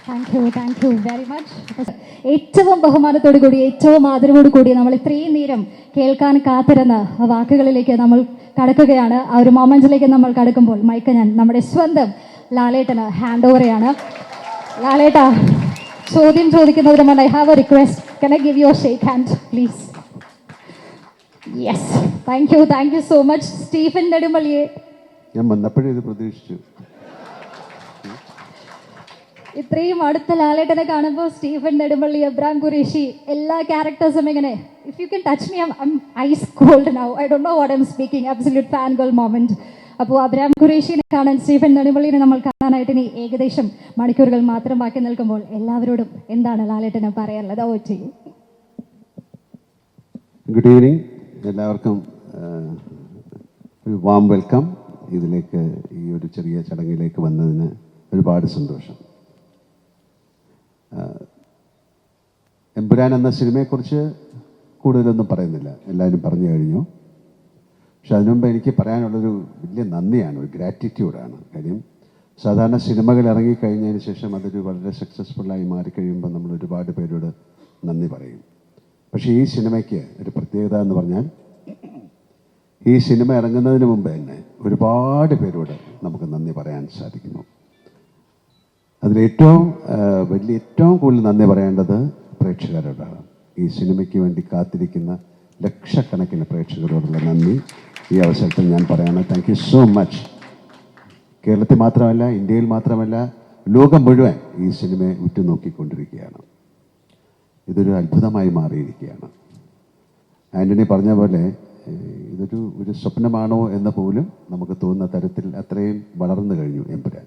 Thank you very much. ഏറ്റവും ബഹുമാനത്തോടു കൂടി, ഏറ്റവും ആദരവോടു കൂടി നമ്മൾ ഇത്രയും നേരം കേൾക്കാൻ കാത്തിരുന്ന വാക്കുകളിലേക്ക് നമ്മൾ കടക്കുകയാണ്. ആ ഒരു മൊമെന്റിലേക്ക് നമ്മൾ കടക്കുമ്പോൾ മൈക്ക് ഞാൻ നമ്മുടെ സ്വന്തം ലാലേട്ടന് ഹാൻഡ് ഓവർ ചെയ്യാണ്. ലാലേട്ട, ചോദ്യം ചോദിക്കുന്നതിന് മുമ്പ് I have a request. Can I give your shake hand please? Yes, thank you so much. Stephen നെടുമ്പള്ളിയെ ഞാൻ വന്നപ്പോഴേ ഇത് പ്രതീക്ഷിച്ചു. ഇത്രയും അടുത്ത ലാലേട്ടനെ കാണുമ്പോൾ സ്റ്റീഫൻ നെടുമ്പള്ളി, എബ്രാം ഖുറേഷി, എല്ലാ ക്യാരക്ടേഴ്സും ഇങ്ങനെ if you can touch me I am ice cold now. I don't know what I am speaking. Absolute fan girl moment. അപ്പോൾ അബ്രാം ഖുറേഷിനെ കാണാൻ, സ്റ്റീഫൻ നെടുമ്പള്ളിനെ നമ്മൾ കാണാനായിട്ട് ഇനി ഏകദേശം മണിക്കൂറുകൾ മാത്രം ബാക്കി നിൽക്കുമ്പോൾ എല്ലാവരോടും എന്താണ് ലാലേട്ടന് പറയാനുള്ളത്? ഓ ചെയ്യും. ഗുഡ് ഈവനിങ് എല്ലാവർക്കും. ഒരു വാം വെൽക്കം. ഇതിലേക്ക്, ഈ ഒരു ചെറിയ ചടങ്ങിലേക്ക് വന്നതിന് ഒരുപാട് സന്തോഷം. എമ്പുരാൻ എന്ന സിനിമയെക്കുറിച്ച് കൂടുതലൊന്നും പറയുന്നില്ല, എല്ലാവരും പറഞ്ഞു കഴിഞ്ഞു. പക്ഷെ അതിനുമുമ്പ് എനിക്ക് പറയാനുള്ളൊരു വലിയ നന്ദിയാണ്, ഒരു ഗ്രാറ്റിറ്റ്യൂഡാണ്. കാര്യം സാധാരണ സിനിമകൾ ഇറങ്ങിക്കഴിഞ്ഞതിന് ശേഷം അതൊരു വളരെ സക്സസ്ഫുള്ളായി മാറിക്കഴിയുമ്പോൾ നമ്മൾ ഒരുപാട് പേരോട് നന്ദി പറയും. പക്ഷേ ഈ സിനിമയ്ക്ക് ഒരു പ്രത്യേകത എന്ന് പറഞ്ഞാൽ, ഈ സിനിമ ഇറങ്ങുന്നതിന് മുമ്പ് തന്നെ ഒരുപാട് പേരോട് നമുക്ക് നന്ദി പറയാൻ സാധിക്കുന്നു. അതിലേറ്റവും ഏറ്റവും കൂടുതൽ നന്ദി പറയേണ്ടത് പ്രേക്ഷകരോടാണ്. ഈ സിനിമയ്ക്ക് വേണ്ടി കാത്തിരിക്കുന്ന ലക്ഷക്കണക്കിന് പ്രേക്ഷകരോടുള്ള നന്ദി ഈ അവസരത്തിൽ ഞാൻ പറയാണ്. Thank you so much. കേരളത്തിൽ മാത്രമല്ല, ഇന്ത്യയിൽ മാത്രമല്ല, ലോകം മുഴുവൻ ഈ സിനിമയെ ഉറ്റുനോക്കിക്കൊണ്ടിരിക്കുകയാണ്. ഇതൊരു അത്ഭുതമായി മാറിയിരിക്കുകയാണ്. ആൻ്റണി പറഞ്ഞ പോലെ ഒരു സ്വപ്നമാണോ എന്ന് പോലും നമുക്ക് തോന്നുന്ന തരത്തിൽ അത്രയും വളർന്നു കഴിഞ്ഞു എമ്പുരാൻ.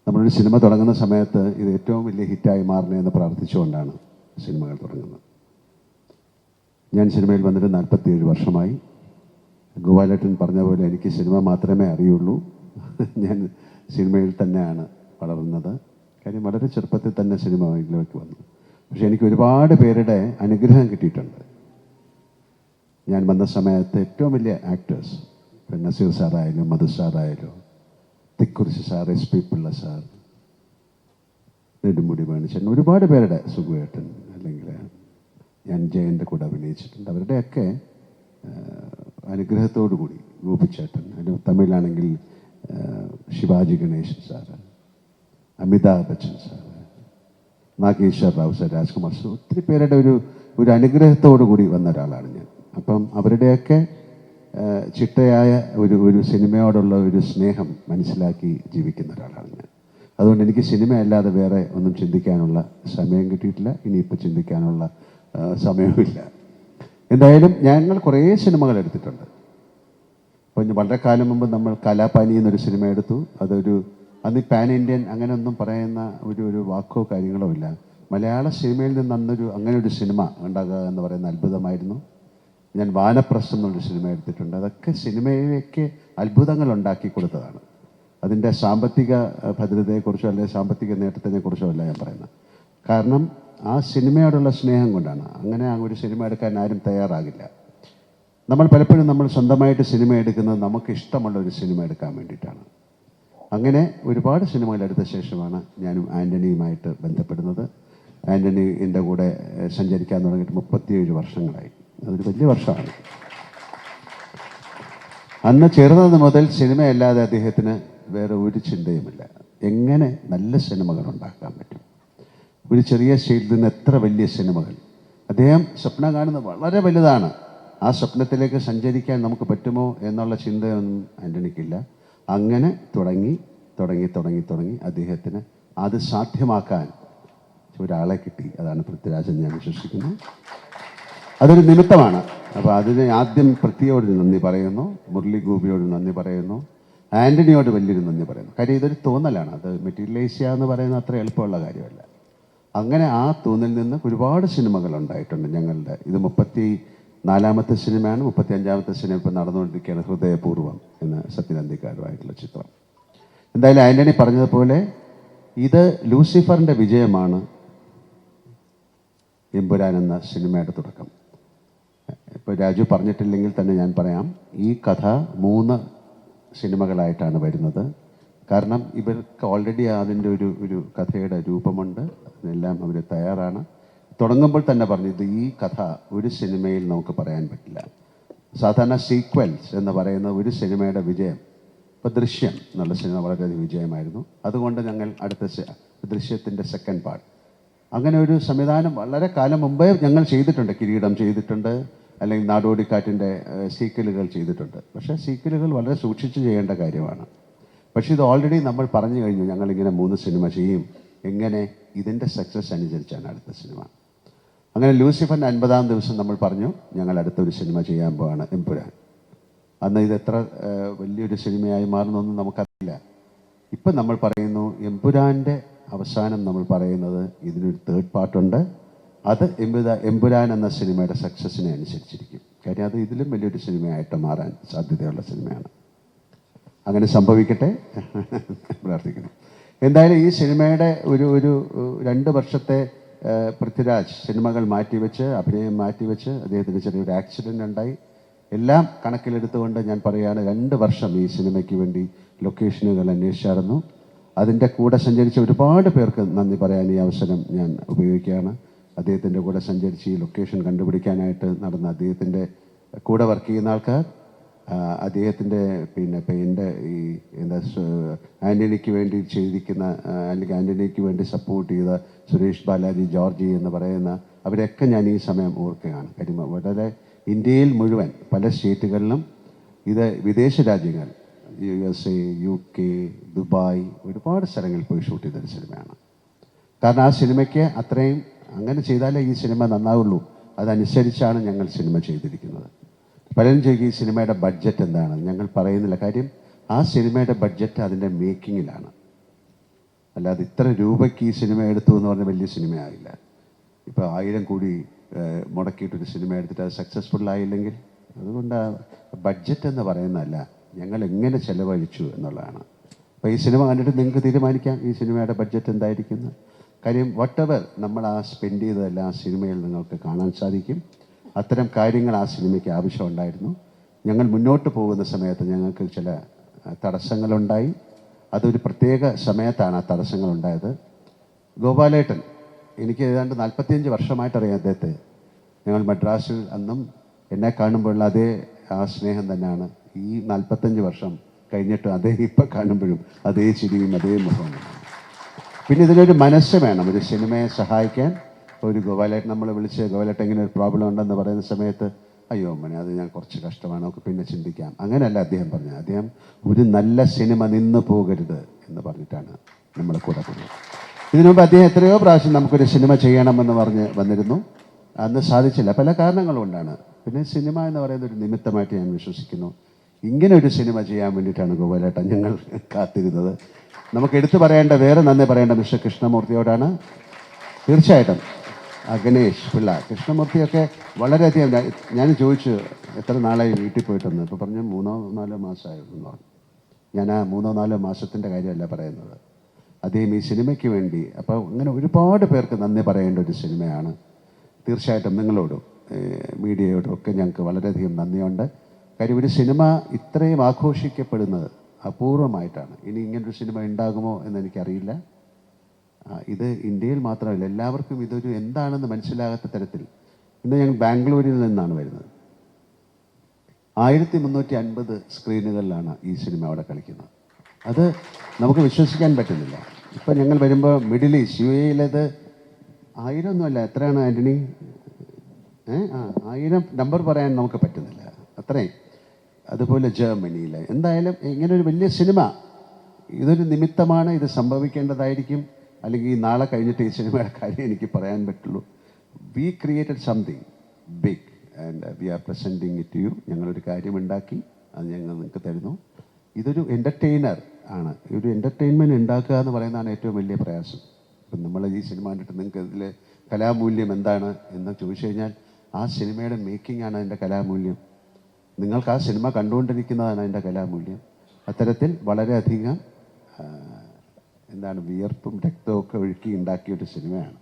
നമ്മളൊരു സിനിമ തുടങ്ങുന്ന സമയത്ത് ഇത് ഏറ്റവും വലിയ ഹിറ്റായി മാറണേ എന്ന് പ്രാർത്ഥിച്ചുകൊണ്ടാണ് സിനിമകൾ തുടങ്ങുന്നത്. ഞാൻ സിനിമയിൽ വന്നിട്ട് 47 വർഷമായി. ഗോപാലേട്ടൻ പറഞ്ഞ പോലെ എനിക്ക് സിനിമ മാത്രമേ അറിയുള്ളൂ. ഞാൻ സിനിമയിൽ തന്നെയാണ് വളർന്നത്. കാര്യം വളരെ ചെറുപ്പത്തിൽ തന്നെ സിനിമയിലേക്ക് വന്നു. പക്ഷെ എനിക്ക് ഒരുപാട് പേരുടെ അനുഗ്രഹം കിട്ടിയിട്ടുണ്ട്. ഞാൻ വന്ന സമയത്ത് ഏറ്റവും വലിയ ആക്ടേഴ്സ്, നസീർ സാറായാലും മധു സാറായാലും Thikkurissy sir, SP Pillai sir, Nedumudi വേണുചേട്ടൻ, ഒരുപാട് പേരുടെ, സുഖുവേട്ടൻ, അല്ലെങ്കിൽ ഞാൻ ജയൻ്റെ കൂടെ അഭിനയിച്ചിട്ടുണ്ട്. അവരുടെയൊക്കെ അനുഗ്രഹത്തോടു കൂടി, ഗോപിച്ചേട്ടൻ, അതിന് തമിഴിലാണെങ്കിൽ Shivaji Ganesan sir, Amitabh Bachchan sir, Nageswara Rao sir, Rajkumar sir, ഒത്തിരി പേരുടെ ഒരു അനുഗ്രഹത്തോടു കൂടി വന്ന ഒരാളാണ് ഞാൻ. അപ്പം അവരുടെയൊക്കെ ചിട്ടയായ ഒരു സിനിമയോടുള്ള ഒരു സ്നേഹം മനസ്സിലാക്കി ജീവിക്കുന്ന ഒരാളാണ് ഞാൻ. അതുകൊണ്ട് എനിക്ക് സിനിമയല്ലാതെ വേറെ ഒന്നും ചിന്തിക്കാനുള്ള സമയം കിട്ടിയിട്ടില്ല. ഇനിയിപ്പോൾ ചിന്തിക്കാനുള്ള സമയവുമില്ല. എന്തായാലും ഞങ്ങൾ കുറേ സിനിമകൾ എടുത്തിട്ടുണ്ട്. അപ്പോൾ വളരെ കാലം മുമ്പ് നമ്മൾ കലാപാനി എന്നൊരു സിനിമ എടുത്തു. അന്ന് പാൻ ഇന്ത്യൻ അങ്ങനെയൊന്നും പറയുന്ന ഒരു വാക്കോ കാര്യങ്ങളോ ഇല്ല. മലയാള സിനിമയിൽ നിന്ന് അങ്ങനെ ഒരു സിനിമ ഉണ്ടാകുക എന്ന് പറയുന്ന അത്ഭുതമായിരുന്നു. ഞാൻ വാനപ്രസ്ഥം എന്നൊരു സിനിമ എടുത്തിട്ടുണ്ട്. അതൊക്കെ സിനിമയിലേക്ക് അത്ഭുതങ്ങൾ ഉണ്ടാക്കി കൊടുത്തതാണ്. അതിൻ്റെ സാമ്പത്തിക ഭദ്രതയെക്കുറിച്ചോ അല്ലെങ്കിൽ സാമ്പത്തിക നേട്ടത്തിനെക്കുറിച്ചോ അല്ല ഞാൻ പറയുന്നത്. കാരണം ആ സിനിമയോടുള്ള സ്നേഹം കൊണ്ടാണ്. അങ്ങനെ ഒരു സിനിമ എടുക്കാൻ ആരും തയ്യാറാകില്ല. നമ്മൾ സ്വന്തമായിട്ട് സിനിമ എടുക്കുന്നത് നമുക്ക് ഇഷ്ടമുള്ള ഒരു സിനിമ എടുക്കാൻ വേണ്ടിയിട്ടാണ്. അങ്ങനെ ഒരുപാട് സിനിമകൾ എടുത്ത ശേഷമാണ് ഞാനും ആൻ്റണിയുമായിട്ട് ബന്ധപ്പെടുന്നത്. ആൻ്റണി എൻ്റെ കൂടെ സഞ്ചരിക്കാൻ തുടങ്ങിയിട്ട് 37 വർഷങ്ങളായി. അതൊരു വലിയ വർഷമാണ്. അന്ന് ചേർന്നത് മുതൽ സിനിമയല്ലാതെ അദ്ദേഹത്തിന് വേറെ ഒരു ചിന്തയുമില്ല. എങ്ങനെ നല്ല സിനിമകൾ ഉണ്ടാക്കാൻ പറ്റും, ഒരു ചെറിയ സ്റ്റേജിൽ നിന്ന് എത്ര വലിയ സിനിമകൾ. അദ്ദേഹം സ്വപ്നം കാണുന്നത് വളരെ വലുതാണ്. ആ സ്വപ്നത്തിലേക്ക് സഞ്ചരിക്കാൻ നമുക്ക് പറ്റുമോ എന്നുള്ള ചിന്തയൊന്നും ആൻ്റണിക്കില്ല. അങ്ങനെ തുടങ്ങി അദ്ദേഹത്തിന് അത് സാധ്യമാക്കാൻ ഒരാളെ കിട്ടി. അതാണ് പൃഥ്വിരാജൻ. ഞാൻ വിശ്വസിക്കുന്നു അതൊരു നിമിത്തമാണ്. അപ്പോൾ അതിന് ആദ്യം പൃഥ്വിയോട് നന്ദി പറയുന്നു, മുരളി ഗോപിയോട് നന്ദി പറയുന്നു, ആൻ്റണിയോട് വലിയൊരു നന്ദി പറയുന്നു. കാര്യം ഇതൊരു തോന്നലാണ്. അത് മെറ്റീരിയലൈസ് ചെയ്യുക എന്ന് പറയുന്നത് അത്ര എളുപ്പമുള്ള കാര്യമല്ല. അങ്ങനെ ആ തോന്നിൽ നിന്ന് ഒരുപാട് സിനിമകൾ ഉണ്ടായിട്ടുണ്ട് ഞങ്ങളുടെ. ഇത് 34ാമത്തെ സിനിമയാണ്. 35ാമത്തെ സിനിമ ഇപ്പം നടന്നുകൊണ്ടിരിക്കുകയാണ്, ഹൃദയപൂർവ്വം എന്ന സത്യനന്ദിക്കാരുമായിട്ടുള്ള ചിത്രം. എന്തായാലും ആൻ്റണി പറഞ്ഞതുപോലെ ഇത് ലൂസിഫറിൻ്റെ വിജയമാണ് എമ്പുരാൻ എന്ന സിനിമയുടെ തുടക്കം. ഇപ്പോൾ രാജു പറഞ്ഞിട്ടില്ലെങ്കിൽ തന്നെ ഞാൻ പറയാം, ഈ കഥ 3 സിനിമകളായിട്ടാണ് വരുന്നത്. കാരണം ഇവർക്ക് ഓൾറെഡി അതിൻ്റെ ഒരു കഥയുടെ രൂപമുണ്ട്, അതിനെല്ലാം അവർ തയ്യാറാണ്. തുടങ്ങുമ്പോൾ തന്നെ പറഞ്ഞു, ഇത് ഈ കഥ ഒരു സിനിമയിൽ നമുക്ക് പറയാൻ പറ്റില്ല. സാധാരണ സീക്വൽസ് എന്ന് പറയുന്ന ഒരു സിനിമയുടെ വിജയം, ഇപ്പോൾ ദൃശ്യം എന്നുള്ള സിനിമ വളരെയധികം വിജയമായിരുന്നു. അതുകൊണ്ട് ഞങ്ങൾ അടുത്ത ദൃശ്യത്തിൻ്റെ സെക്കൻഡ് പാർട്ട്, അങ്ങനെ ഒരു സംവിധാനം വളരെ കാലം മുമ്പേ ഞങ്ങൾ ചെയ്തിട്ടുണ്ട്. കിരീടം ചെയ്തിട്ടുണ്ട്, അല്ലെങ്കിൽ നാടോടിക്കാറ്റിൻ്റെ സീക്വലുകൾ ചെയ്തിട്ടുണ്ട്. പക്ഷേ സീക്വലുകൾ വളരെ സൂക്ഷിച്ച് ചെയ്യേണ്ട കാര്യമാണ്. പക്ഷേ ഇത് ഓൾറെഡി നമ്മൾ പറഞ്ഞു കഴിഞ്ഞു, ഞങ്ങളിങ്ങനെ 3 സിനിമ ചെയ്യും. എങ്ങനെ? ഇതിൻ്റെ സക്സസ് അനുസരിച്ചാണ് അടുത്ത സിനിമ. അങ്ങനെ ലൂസിഫറിൻ്റെ 50ാം ദിവസം നമ്മൾ പറഞ്ഞു, ഞങ്ങൾ അടുത്തൊരു സിനിമ ചെയ്യാൻ പോവാണ്, എമ്പുരാൻ. അന്ന് ഇത് എത്ര വലിയൊരു സിനിമയായി മാറുന്നൊന്നും നമുക്കറിയില്ല. ഇപ്പം നമ്മൾ പറയുന്നു, എമ്പുരാൻ്റെ അവസാനം നമ്മൾ പറയുന്നത് ഇതിനൊരു 3rd പാർട്ടുണ്ട്. അത് എമ്പുരാൻ എന്ന സിനിമയുടെ സക്സസ്സിനെ അനുസരിച്ചിരിക്കും. കാര്യം അത് ഇതിലും വലിയൊരു സിനിമയായിട്ട് മാറാൻ സാധ്യതയുള്ള സിനിമയാണ്. അങ്ങനെ സംഭവിക്കട്ടെ പ്രാർത്ഥിക്കുന്നു. എന്തായാലും ഈ സിനിമയുടെ ഒരു 2 വർഷത്തെ പൃഥ്വിരാജ് സിനിമകൾ മാറ്റിവെച്ച്, അഭിനയം മാറ്റിവെച്ച്, അദ്ദേഹത്തിന് ചെറിയൊരു ആക്സിഡൻ്റ് ഉണ്ടായി. എല്ലാം കണക്കിലെടുത്തുകൊണ്ട് ഞാൻ പറയുകയാണ്, 2 വർഷം ഈ സിനിമയ്ക്ക് വേണ്ടി ലൊക്കേഷനുകൾ അന്വേഷിച്ചായിരുന്നു. അതിൻ്റെ കൂടെ സഞ്ചരിച്ച ഒരുപാട് പേർക്ക് നന്ദി പറയാൻ ഈ അവസരം ഞാൻ ഉപയോഗിക്കുകയാണ്. അദ്ദേഹത്തിൻ്റെ കൂടെ സഞ്ചരിച്ച് ഈ ലൊക്കേഷൻ കണ്ടുപിടിക്കാനായിട്ട് നടന്ന അദ്ദേഹത്തിൻ്റെ കൂടെ വർക്ക് ചെയ്യുന്ന ആൾക്കാർ, അദ്ദേഹത്തിൻ്റെ എൻ്റെ ഈ ആൻ്റണിക്ക് വേണ്ടി ചെയ്തിരിക്കുന്ന, അല്ലെങ്കിൽ ആൻ്റണിക്ക് വേണ്ടി സപ്പോർട്ട് ചെയ്ത സുരേഷ് ബാലാജി, ജോർജി എന്ന് പറയുന്ന അവരെയൊക്കെ ഞാൻ ഈ സമയം ഓർക്കുകയാണ്. കാര്യം വളരെ ഇന്ത്യയിൽ മുഴുവൻ പല സ്റ്റേറ്റുകളിലും, ഇത് വിദേശ രാജ്യങ്ങൾ, USA, UK, ദുബായ്, ഒരുപാട് സ്ഥലങ്ങളിൽ പോയി ഷൂട്ട് ചെയ്തൊരു സിനിമയാണ്. കാരണം ആ സിനിമയ്ക്ക് അത്രയും, അങ്ങനെ ചെയ്താലേ ഈ സിനിമ നന്നാവുള്ളൂ. അതനുസരിച്ചാണ് ഞങ്ങൾ സിനിമ ചെയ്തിരിക്കുന്നത്. പലരും ചോദിക്കും ഈ സിനിമയുടെ ബഡ്ജറ്റ് എന്താണ്. ഞങ്ങൾ പറയുന്നില്ല. കാര്യം ആ സിനിമയുടെ ബഡ്ജറ്റ് അതിൻ്റെ മേക്കിങ്ങിലാണ്. അല്ലാതെ ഇത്ര രൂപയ്ക്ക് ഈ സിനിമ എടുത്തു എന്ന് പറഞ്ഞാൽ വലിയ സിനിമയായില്ല. ഇപ്പോൾ 1000 കോടി മുടക്കിയിട്ടൊരു സിനിമ എടുത്തിട്ട് അത് സക്സസ്ഫുൾ ആയില്ലെങ്കിൽ, അതുകൊണ്ട് ബഡ്ജറ്റ് എന്ന് പറയുന്നതല്ല, ഞങ്ങൾ എങ്ങനെ ചെലവഴിച്ചു എന്നുള്ളതാണ്. അപ്പോൾ ഈ സിനിമ കണ്ടിട്ട് നിങ്ങൾക്ക് തീരുമാനിക്കാം ഈ സിനിമയുടെ ബഡ്ജറ്റ് എന്തായിരിക്കുന്നു. കാര്യം വട്ടെവർ നമ്മൾ ആ സ്പെൻഡ് ചെയ്തതെല്ലാം ആ സിനിമയിൽ നിങ്ങൾക്ക് കാണാൻ സാധിക്കും. അത്തരം കാര്യങ്ങൾ ആ സിനിമയ്ക്ക് ആവശ്യമുണ്ടായിരുന്നു. ഞങ്ങൾ മുന്നോട്ട് പോകുന്ന സമയത്ത് ഞങ്ങൾക്ക് ചില തടസ്സങ്ങളുണ്ടായി. അതൊരു പ്രത്യേക സമയത്താണ് ആ തടസ്സങ്ങളുണ്ടായത്. ഗോപാലേട്ടൻ, എനിക്ക് ഏതാണ്ട് 45 വർഷമായിട്ടറിയാം അദ്ദേഹത്തെ. ഞങ്ങൾ മദ്രാസിൽ അന്നും എന്നെ കാണുമ്പോഴുള്ള അതേ ആ സ്നേഹം തന്നെയാണ് ഈ 45 വർഷം കഴിഞ്ഞിട്ട് അദ്ദേഹം ഇപ്പം കാണുമ്പോഴും അതേ ചിരിയും അതേ മുഖവും. പിന്നെ ഇതിനൊരു മനസ്സ് വേണം, ഒരു സിനിമയെ സഹായിക്കാൻ. ഒരു ഗോപാലേട്ടൻ നമ്മളെ വിളിച്ച്, ഗോപാലേട്ടൻ ഇങ്ങനെ ഒരു പ്രോബ്ലം ഉണ്ടെന്ന് പറയുന്ന സമയത്ത്, അയ്യോ അമ്മനെ അത് ഞാൻ കുറച്ച് കഷ്ടമാണ്, നമുക്ക് പിന്നെ ചിന്തിക്കാം, അങ്ങനെയല്ല അദ്ദേഹം പറഞ്ഞത്. അദ്ദേഹം ഒരു നല്ല സിനിമ നിന്ന് പോകരുത് എന്ന് പറഞ്ഞിട്ടാണ് നമ്മളെ കൂടെ പോകുന്നത്. ഇതിനു മുമ്പ് അദ്ദേഹം എത്രയോ പ്രാവശ്യം നമുക്കൊരു സിനിമ ചെയ്യണമെന്ന് പറഞ്ഞ് വന്നിരുന്നു. അന്ന് സാധിച്ചില്ല, പല കാരണങ്ങൾ കൊണ്ടാണ്. പിന്നെ സിനിമ എന്ന് പറയുന്ന ഒരു നിമിത്തമായിട്ട് ഞാൻ വിശ്വസിക്കുന്നു. ഇങ്ങനെ ഒരു സിനിമ ചെയ്യാൻ വേണ്ടിയിട്ടാണ് ഗോപാലേട്ടൻ ഞങ്ങൾ കാത്തിരുന്നത്. നമുക്ക് എടുത്തു പറയേണ്ട, വേറെ നന്ദി പറയേണ്ട മിസ്റ്റർ കൃഷ്ണമൂർത്തിയോടാണ്. തീർച്ചയായിട്ടും ഗണേഷ് പിള്ള, കൃഷ്ണമൂർത്തിയൊക്കെ വളരെയധികം. ഞാൻ ചോദിച്ചു എത്ര നാളായി വീട്ടിൽ പോയിട്ടെന്ന്. ഇപ്പോൾ പറഞ്ഞു 3-4 മാസമായിരുന്നു പറഞ്ഞു. ഞാൻ ആ 3-4 മാസത്തിൻ്റെ കാര്യമല്ല പറയുന്നത്, അദ്ദേഹം ഈ സിനിമയ്ക്ക് വേണ്ടി. അപ്പോൾ അങ്ങനെ ഒരുപാട് പേർക്ക് നന്ദി പറയേണ്ട ഒരു സിനിമയാണ്. തീർച്ചയായിട്ടും നിങ്ങളോടും മീഡിയയോടും ഒക്കെ ഞങ്ങൾക്ക് വളരെയധികം നന്ദിയുണ്ട്. കാര്യം ഒരു സിനിമ ഇത്രയും ആഘോഷിക്കപ്പെടുന്നത് അപൂർവമായിട്ടാണ്. ഇനി ഇങ്ങനൊരു സിനിമ ഉണ്ടാകുമോ എന്ന് എനിക്കറിയില്ല. ഇത് ഇന്ത്യയിൽ മാത്രമല്ല, എല്ലാവർക്കും ഇതൊരു എന്താണെന്ന് മനസ്സിലാകാത്ത തരത്തിൽ. ഇന്ന് ഞങ്ങൾ ബാംഗ്ലൂരിൽ നിന്നാണ് വരുന്നത്. 1350 സ്ക്രീനുകളിലാണ് ഈ സിനിമ അവിടെ കളിക്കുന്നത്. അത് നമുക്ക് വിശ്വസിക്കാൻ പറ്റുന്നില്ല. ഇപ്പം ഞങ്ങൾ വരുമ്പോൾ മിഡിൽ ഈസ്റ്റ് UAE-ലേത് 1000 ഒന്നുമല്ല, എത്രയാണ് ആൻ്റണി? 1000 നമ്പർ പറയാൻ നമുക്ക് പറ്റുന്നില്ല, അത്രയും. അതുപോലെ ജർമ്മനിയിൽ. എന്തായാലും ഇങ്ങനൊരു വലിയ സിനിമ, ഇതൊരു നിമിത്തമാണ്, ഇത് സംഭവിക്കേണ്ടതായിരിക്കും. അല്ലെങ്കിൽ നാളെ കഴിഞ്ഞിട്ട് ഈ സിനിമയുടെ കാര്യം എനിക്ക് പറയാൻ പറ്റുള്ളൂ. We created something big and we are presenting it to you. ഞങ്ങളൊരു കാര്യം ഉണ്ടാക്കി, അത് ഞങ്ങൾ നിങ്ങൾക്ക് തരുന്നു. ഇതൊരു എൻ്റർടൈനർ ആണ്. ഒരു എൻ്റർടൈൻമെൻറ്റ് ഉണ്ടാക്കുക എന്ന് പറയുന്നതാണ് ഏറ്റവും വലിയ പ്രയാസം. ഇപ്പം നമ്മൾ ഈ സിനിമ കണ്ടിട്ട് നിങ്ങൾക്ക് ഇതിൽ കലാമൂല്യം എന്താണ് എന്ന് ചോദിച്ചു കഴിഞ്ഞാൽ, ആ സിനിമയുടെ മേക്കിംഗ് ആണ് അതിൻ്റെ കലാമൂല്യം. നിങ്ങൾക്ക് ആ സിനിമ കണ്ടുകൊണ്ടിരിക്കുന്നതാണ് അതിൻ്റെ കലാമൂല്യം. അത്തരത്തിൽ വളരെയധികം വിയർപ്പും രക്തവും ഒക്കെ ഒഴുക്കി ഉണ്ടാക്കിയൊരു സിനിമയാണ്.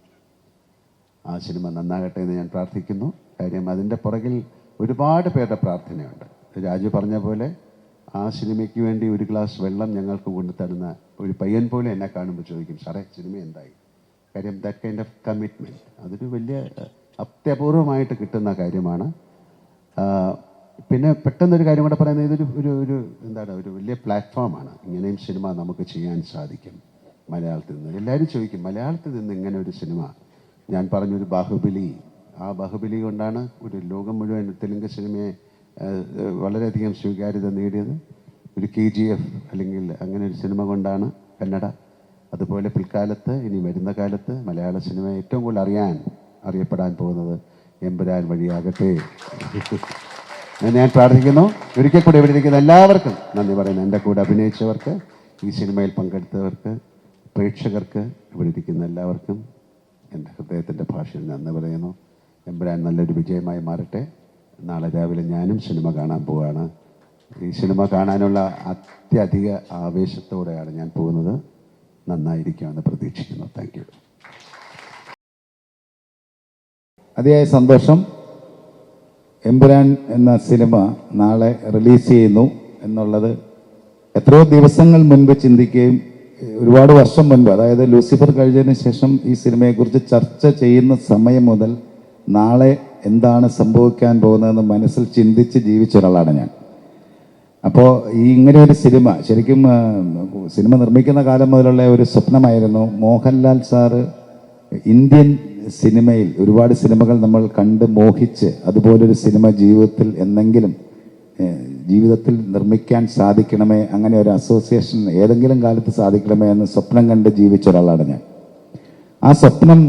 ആ സിനിമ നന്നാകട്ടെ എന്ന് ഞാൻ പ്രാർത്ഥിക്കുന്നു. കാര്യം അതിൻ്റെ പുറകിൽ ഒരുപാട് പേരുടെ പ്രാർത്ഥനയുണ്ട്. രാജു പറഞ്ഞ പോലെ ആ സിനിമയ്ക്ക് വേണ്ടി ഒരു ഗ്ലാസ് വെള്ളം ഞങ്ങൾക്ക് കൊണ്ടുതരുന്ന ഒരു പയ്യൻ പോലെ എന്നെ കാണുമ്പോൾ ചോദിക്കും, സാറേ സിനിമ എന്തായി? കാര്യം ദാറ്റ് കൈൻഡ് ഓഫ് കമ്മിറ്റ്മെൻറ്റ് അതൊരു വലിയ അത്യപൂർവമായിട്ട് കിട്ടുന്ന കാര്യമാണ്. പിന്നെ പെട്ടെന്നൊരു കാര്യം കൂടെ പറയുന്നത്, ഇതൊരു ഒരു ഒരു ഒരു വലിയ പ്ലാറ്റ്ഫോമാണ്. ഇങ്ങനെയും സിനിമ നമുക്ക് ചെയ്യാൻ സാധിക്കും മലയാളത്തിൽ നിന്ന്. എല്ലാവരും ചോദിക്കും, മലയാളത്തിൽ നിന്ന് ഇങ്ങനെ ഒരു സിനിമ. ഞാൻ പറഞ്ഞൊരു ബാഹുബലി, ആ ബാഹുബലി കൊണ്ടാണ് ഒരു ലോകം മുഴുവൻ തെലുങ്ക് സിനിമയെ വളരെയധികം സ്വീകാര്യത നേടിയത്. ഒരു KGF അല്ലെങ്കിൽ അങ്ങനെ ഒരു സിനിമ കൊണ്ടാണ് കന്നഡ. അതുപോലെ പിൽക്കാലത്ത്, ഇനി വരുന്ന കാലത്ത് മലയാള സിനിമ ഏറ്റവും കൂടുതൽ അറിയപ്പെടാൻ പോകുന്നത് എമ്പുരാൻ വഴിയാകട്ടെ. ഞാൻ പ്രാർത്ഥിക്കുന്നു. ഒരിക്കൽ കൂടെ ഇവിടെ ഇരിക്കുന്ന എല്ലാവർക്കും നന്ദി പറയുന്നു. എൻ്റെ കൂടെ അഭിനയിച്ചവർക്ക്, ഈ സിനിമയിൽ പങ്കെടുത്തവർക്ക്, പ്രേക്ഷകർക്ക്, ഇവിടെ ഇരിക്കുന്ന എല്ലാവർക്കും എൻ്റെ ഹൃദയത്തിൻ്റെ ഭാഷയിൽ നന്ദി പറയുന്നു. എമ്പുരാൻ നല്ലൊരു വിജയമായി മാറട്ടെ. നാളെ രാവിലെ ഞാനും സിനിമ കാണാൻ പോവുകയാണ്. ഈ സിനിമ കാണാനുള്ള അത്യധിക ആവേശത്തോടെയാണ് ഞാൻ പോകുന്നത്. നന്നായിരിക്കുമെന്ന് പ്രതീക്ഷിക്കുന്നു. Thank you. അതിയായ സന്തോഷം. എമ്പുരാൻ എന്ന സിനിമ നാളെ റിലീസ് ചെയ്യുന്നു എന്നുള്ളത് എത്രയോ ദിവസങ്ങൾ മുൻപ് ചിന്തിക്കുകയും ഒരുപാട് വർഷം മുൻപ്, അതായത് ലൂസിഫർ കഴിഞ്ഞതിന് ശേഷം ഈ സിനിമയെക്കുറിച്ച് ചർച്ച ചെയ്യുന്ന സമയം മുതൽ നാളെ എന്താണ് സംഭവിക്കാൻ പോകുന്നതെന്ന് മനസ്സിൽ ചിന്തിച്ച് ജീവിച്ച ഒരാളാണ് ഞാൻ. അപ്പോൾ ഇങ്ങനെ ഒരു സിനിമ ശരിക്കും സിനിമ നിർമ്മിക്കുന്ന കാലം മുതലുള്ള ഒരു സ്വപ്നമായിരുന്നു. മോഹൻലാൽ സാറ് ഇന്ത്യൻ സിനിമയിൽ ഒരുപാട് സിനിമകൾ നമ്മൾ കണ്ട് മോഹിച്ച്, അതുപോലൊരു സിനിമ ജീവിതത്തിൽ നിർമ്മിക്കാൻ സാധിക്കണമേ, അങ്ങനെ ഒരു അസോസിയേഷൻ ഏതെങ്കിലും കാലത്ത് സാധിക്കണമേ എന്ന് സ്വപ്നം കണ്ട് ജീവിച്ച ഒരാളാണ് ഞാൻ. ആ സ്വപ്നം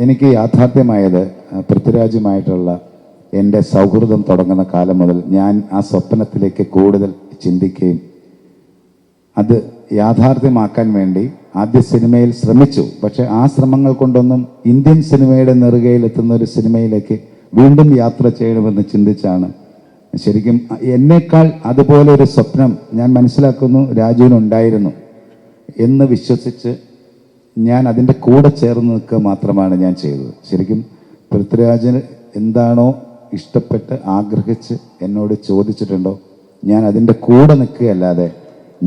എനിക്ക് യാഥാർത്ഥ്യമായത് പൃഥ്വിരാജുമായിട്ടുള്ള എൻ്റെ സൗഹൃദം തുടങ്ങുന്ന കാലം മുതൽ ഞാൻ ആ സ്വപ്നത്തിലേക്ക് കൂടുതൽ ചിന്തിക്കുകയും അത് യാഥാർത്ഥ്യമാക്കാൻ വേണ്ടി ആദ്യ സിനിമയിൽ ശ്രമിച്ചു. പക്ഷെ ആ ശ്രമങ്ങൾ കൊണ്ടൊന്നും ഇന്ത്യൻ സിനിമയുടെ നെറുകയിലെത്തുന്ന ഒരു സിനിമയിലേക്ക് വീണ്ടും യാത്ര ചെയ്യണമെന്ന് ചിന്തിച്ചാണ് ശരിക്കും എന്നേക്കാൾ അതുപോലെ ഒരു സ്വപ്നം ഞാൻ മനസ്സിലാക്കുന്നു രാജുവിനുണ്ടായിരുന്നു എന്ന് വിശ്വസിച്ച് ഞാൻ അതിൻ്റെ കൂടെ ചേർന്ന് നിൽക്കുക മാത്രമാണ് ഞാൻ ചെയ്തത്. ശരിക്കും പൃഥ്വിരാജന് എന്താണോ ഇഷ്ടപ്പെട്ട് ആഗ്രഹിച്ച് എന്നോട് ചോദിച്ചിട്ടുണ്ടോ ഞാൻ അതിൻ്റെ കൂടെ നിൽക്കുകയല്ലാതെ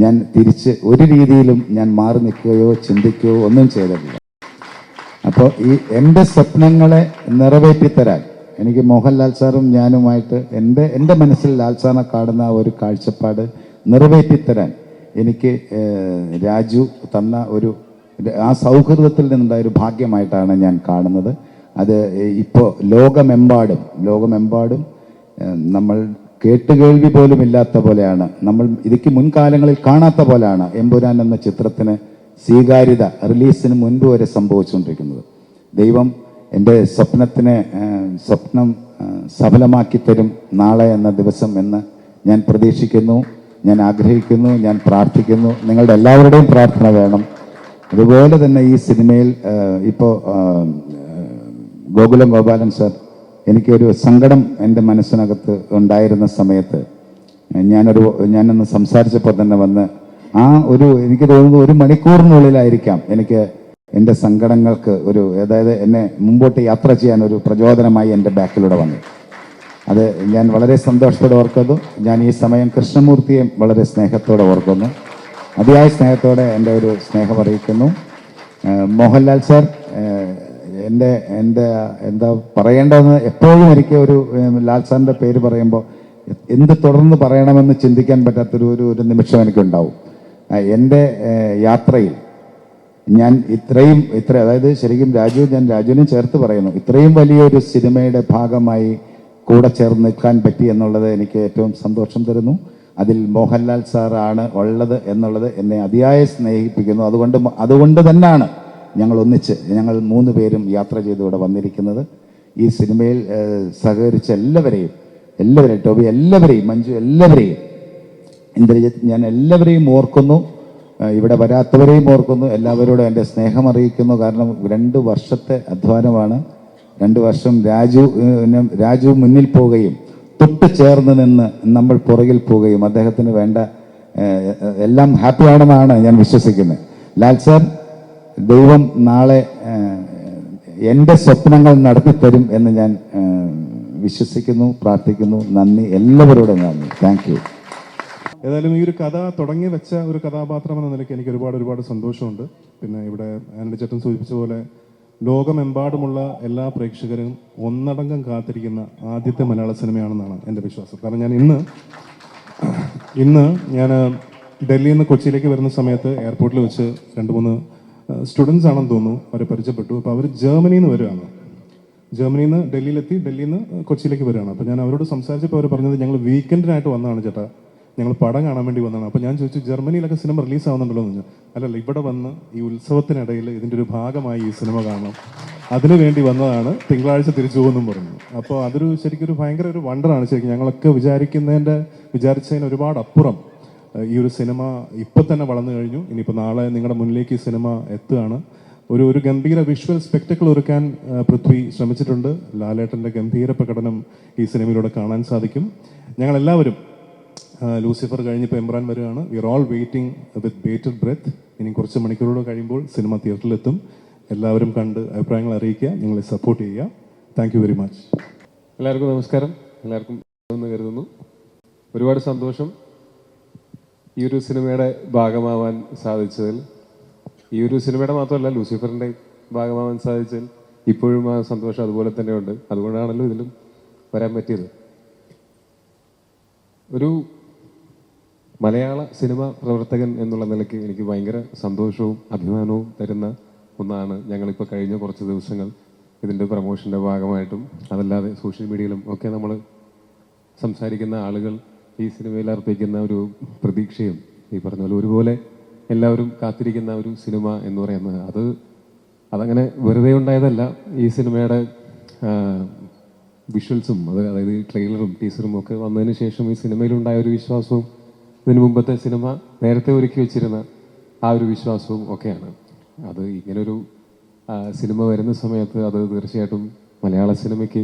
ഞാൻ തിരിച്ച് ഒരു രീതിയിലും ഞാൻ മാറി നിൽക്കുകയോ ചിന്തിക്കുകയോ ഒന്നും ചെയ്തിട്ടില്ല. അപ്പോൾ ഈ എൻ്റെ സ്വപ്നങ്ങളെ നിറവേറ്റിത്തരാൻ എനിക്ക് മോഹൻലാൽ സാറും ഞാനുമായിട്ട് എൻ്റെ മനസ്സിൽ ലാൽ സാറിനെ കാണുന്ന ഒരു കാഴ്ചപ്പാട് നിറവേറ്റിത്തരാൻ എനിക്ക് രാജു തന്ന ആ സൗഹൃദത്തിൽ നിന്നുണ്ടായ ഒരു ഭാഗ്യമായിട്ടാണ് ഞാൻ കാണുന്നത്. അത് ഇപ്പോൾ ലോകമെമ്പാടും നമ്മൾ കേട്ടുകേൾവി പോലും ഇല്ലാത്ത പോലെയാണ്, നമ്മൾ ഇതിക്ക് മുൻകാലങ്ങളിൽ കാണാത്ത പോലെയാണ് എമ്പുരാൻ എന്ന ചിത്രത്തിന് സ്വീകാര്യത റിലീസിന് മുൻപ് വരെ സംഭവിച്ചുകൊണ്ടിരിക്കുന്നത്. ദൈവം എൻ്റെ സ്വപ്നം സഫലമാക്കി തരും നാളെ എന്ന ദിവസം എന്ന് ഞാൻ പ്രതീക്ഷിക്കുന്നു, ഞാൻ ആഗ്രഹിക്കുന്നു, ഞാൻ പ്രാർത്ഥിക്കുന്നു. നിങ്ങളുടെ എല്ലാവരുടെയും പ്രാർത്ഥന വേണം. അതുപോലെ തന്നെ ഈ സിനിമയിൽ ഇപ്പോൾ ഗോകുലം ഗോപാലൻ സാർ, എനിക്കൊരു സങ്കടം എൻ്റെ മനസ്സിനകത്ത് ഉണ്ടായിരുന്ന സമയത്ത് ഞാനൊന്ന് സംസാരിച്ചപ്പോൾ തന്നെ വന്ന് എനിക്ക് തോന്നുന്നു 1 മണിക്കൂറിനുള്ളിലായിരിക്കാം എനിക്ക് എൻ്റെ സങ്കടങ്ങൾക്ക് അതായത് എന്നെ മുമ്പോട്ട് യാത്ര ചെയ്യാൻ ഒരു പ്രചോദനമായി എൻ്റെ ബാക്കിലൂടെ വന്നു. അത് ഞാൻ വളരെ സന്തോഷത്തോടെ ഓർക്കുന്നു. ഞാൻ ഈ സമയം കൃഷ്ണമൂർത്തിയെ വളരെ സ്നേഹത്തോടെ ഓർക്കുന്നു. അതിയായ സ്നേഹത്തോടെ എൻ്റെ ഒരു സ്നേഹം അറിയിക്കുന്നു. മോഹൻലാൽ സാർ, എൻ്റെ എന്താ പറയേണ്ടതെന്ന് എപ്പോഴും എനിക്ക് ലാൽ സാറിൻ്റെ പേര് പറയുമ്പോൾ എന്ത് തുടർന്ന് പറയണമെന്ന് ചിന്തിക്കാൻ പറ്റാത്തൊരു നിമിഷം എനിക്കുണ്ടാവും. എൻ്റെ യാത്രയിൽ ഞാൻ അതായത് ശരിക്കും ഞാൻ രാജുവിനും ചേർത്ത് പറയുന്നു, ഇത്രയും വലിയൊരു സിനിമയുടെ ഭാഗമായി കൂടെ ചേർന്ന് നിൽക്കാൻ പറ്റി എന്നുള്ളത് എനിക്ക് ഏറ്റവും സന്തോഷം തരുന്നു. അതിൽ മോഹൻലാൽ സാറാണ് ഉള്ളത് എന്നുള്ളത് എന്നെ അതിയായ സ്നേഹിപ്പിക്കുന്നു. അതുകൊണ്ട് തന്നെയാണ് ഞങ്ങൾ 3 പേരും യാത്ര ചെയ്ത് ഇവിടെ വന്നിരിക്കുന്നത്. ഈ സിനിമയിൽ സഹകരിച്ച എല്ലാവരെയും ടോബി എല്ലാവരെയും, മഞ്ജു എല്ലാവരെയും, ഇന്ദ്രജിത്ത്, ഞാൻ എല്ലാവരെയും ഓർക്കുന്നു. ഇവിടെ വരാത്തവരെയും ഓർക്കുന്നു. എല്ലാവരോടും എൻ്റെ സ്നേഹം അറിയിക്കുന്നു. കാരണം 2 വർഷത്തെ അധ്വാനമാണ്. 2 വർഷം രാജു മുന്നിൽ പോവുകയും തൊട്ട് ചേർന്ന് നിന്ന് നമ്മൾ പുറകിൽ പോവുകയും അദ്ദേഹത്തിന് വേണ്ട എല്ലാം ഹാപ്പിയാണെന്നാണ് ഞാൻ വിശ്വസിക്കുന്നത്. ലാൽ സാർ, ദൈവം നാളെ എൻ്റെ സ്വപ്നങ്ങൾ നടത്തിത്തരും എന്ന് ഞാൻ വിശ്വസിക്കുന്നു, പ്രാർത്ഥിക്കുന്നു. നന്ദി, എല്ലാവരോടും നന്ദി. Thank you. ഏതായാലും ഈ ഒരു കഥ തുടങ്ങി വെച്ച ഒരു കഥാപാത്രം എന്ന നിലയ്ക്ക് എനിക്ക് ഒരുപാട് സന്തോഷമുണ്ട്. പിന്നെ ഇവിടെ ആനന്ദ ചേട്ടൻ സൂചിപ്പിച്ച പോലെ ലോകമെമ്പാടുമുള്ള എല്ലാ പ്രേക്ഷകരും ഒന്നടങ്കം കാത്തിരിക്കുന്ന ആദ്യത്തെ മലയാള സിനിമയാണെന്നാണ് എൻ്റെ വിശ്വാസം. കാരണം ഞാൻ ഇന്ന് ഡൽഹിയിൽ നിന്ന് കൊച്ചിയിലേക്ക് വരുന്ന സമയത്ത് എയർപോർട്ടിൽ വെച്ച് 2-3 സ്റ്റുഡൻസ് ആണെന്ന് തോന്നുന്നു, അവരെ പരിചയപ്പെട്ടു. അപ്പോൾ അവർ ജർമ്മനിയിൽ നിന്ന് വരികയാണ്. ജർമ്മനിയിൽ നിന്ന് ഡൽഹിയിൽ നിന്ന് കൊച്ചിയിലേക്ക് വരികയാണ്. അപ്പോൾ ഞാൻ അവരോട് സംസാരിച്ചപ്പോൾ അവർ പറഞ്ഞത്, ഞങ്ങൾ വീക്കെൻഡിനായിട്ട് വന്നതാണ് ചേട്ടാ, ഞങ്ങൾ പടം കാണാൻ വേണ്ടി വന്നതാണ്. അപ്പോൾ ഞാൻ ചോദിച്ചു, ജർമ്മനിയിലൊക്കെ സിനിമ റിലീസ് ആവുന്നുണ്ടല്ലോ എന്ന് പറഞ്ഞു. അല്ലല്ല, ഇവിടെ വന്ന് ഈ ഉത്സവത്തിനിടയിൽ ഇതിൻ്റെ ഒരു ഭാഗമായി ഈ സിനിമ കാണണം, അതിനു വേണ്ടി വന്നതാണ്, തിങ്കളാഴ്ച തിരിച്ചു പോകുമെന്നും പറഞ്ഞു. അപ്പോൾ അതൊരു ശരിക്കും ഭയങ്കര ഒരു വണ്ടറാണ്. ശരിക്കും ഞങ്ങളൊക്കെ വിചാരിച്ചതിന് ഒരുപാട് അപ്പുറം ഈ ഒരു സിനിമ ഇപ്പം തന്നെ വളർന്നു കഴിഞ്ഞു. ഇനിയിപ്പോൾ നാളെ നിങ്ങളുടെ മുന്നിലേക്ക് ഈ സിനിമ എത്തുകയാണ്. ഒരു ഗംഭീര വിഷ്വൽ സ്പെക്ടക്കിൾ ഒരുക്കാൻ പൃഥ്വി ശ്രമിച്ചിട്ടുണ്ട്. ലാലേട്ടൻ്റെ ഗംഭീര പ്രകടനം ഈ സിനിമയിലൂടെ കാണാൻ സാധിക്കും. ഞങ്ങളെല്ലാവരും ലൂസിഫർ കഴിഞ്ഞിപ്പോൾ എംബ്രാൻ വരികയാണ്. We are all waiting with bated breath. ഇനി കുറച്ച് മണിക്കൂറുകൾ കഴിയുമ്പോൾ സിനിമ തിയേറ്ററിലെത്തും. എല്ലാവരും കണ്ട് അഭിപ്രായങ്ങൾ അറിയിക്കുക, ഞങ്ങളെ സപ്പോർട്ട് ചെയ്യുക. Thank you very much. എല്ലാവർക്കും നമസ്കാരം. എല്ലാവർക്കും എന്ന് കരുതുന്നു. ഒരുപാട് സന്തോഷം ഈ ഒരു സിനിമയുടെ ഭാഗമാവാൻ സാധിച്ചതിൽ. ഈ ഒരു സിനിമയുടെ മാത്രമല്ല, ലൂസിഫറിൻ്റെ ഭാഗമാവാൻ സാധിച്ചതിൽ ഇപ്പോഴും ആ സന്തോഷം അതുപോലെ തന്നെ ഉണ്ട്. അതുകൊണ്ടാണല്ലോ ഇതിലും വരാൻ പറ്റിയത്. ഒരു മലയാള സിനിമ പ്രവർത്തകൻ എന്നുള്ള നിലയ്ക്ക് എനിക്ക് ഭയങ്കര സന്തോഷവും അഭിമാനവും തരുന്ന ഒന്നാണ് ഞങ്ങളിപ്പോൾ കഴിഞ്ഞ കുറച്ച് ദിവസങ്ങൾ ഇതിൻ്റെ പ്രമോഷൻ്റെ ഭാഗമായിട്ടും അതല്ലാതെ സോഷ്യൽ മീഡിയയിലും ഒക്കെ നമ്മൾ സംസാരിക്കുന്ന ആളുകൾ ഈ സിനിമയിൽ അർപ്പിക്കുന്ന ഒരു പ്രതീക്ഷയും ഈ പറഞ്ഞ പോലെ ഒരുപോലെ എല്ലാവരും കാത്തിരിക്കുന്ന ഒരു സിനിമ എന്ന് പറയുന്നത് അതങ്ങനെ വെറുതെ ഉണ്ടായതല്ല. ഈ സിനിമയുടെ വിഷ്വൽസും അതായത് ട്രെയിലറും ടീസറും ഒക്കെ വന്നതിന് ശേഷം ഈ സിനിമയിലുണ്ടായ ഒരു വിശ്വാസവും ഇതിനു മുമ്പത്തെ സിനിമ നേരത്തെ ഒരുക്കി വെച്ചിരുന്ന ആ ഒരു വിശ്വാസവും ഒക്കെയാണ്. അത് ഇങ്ങനൊരു സിനിമ വരുന്ന സമയത്ത് അത് തീർച്ചയായിട്ടും മലയാള സിനിമയ്ക്ക്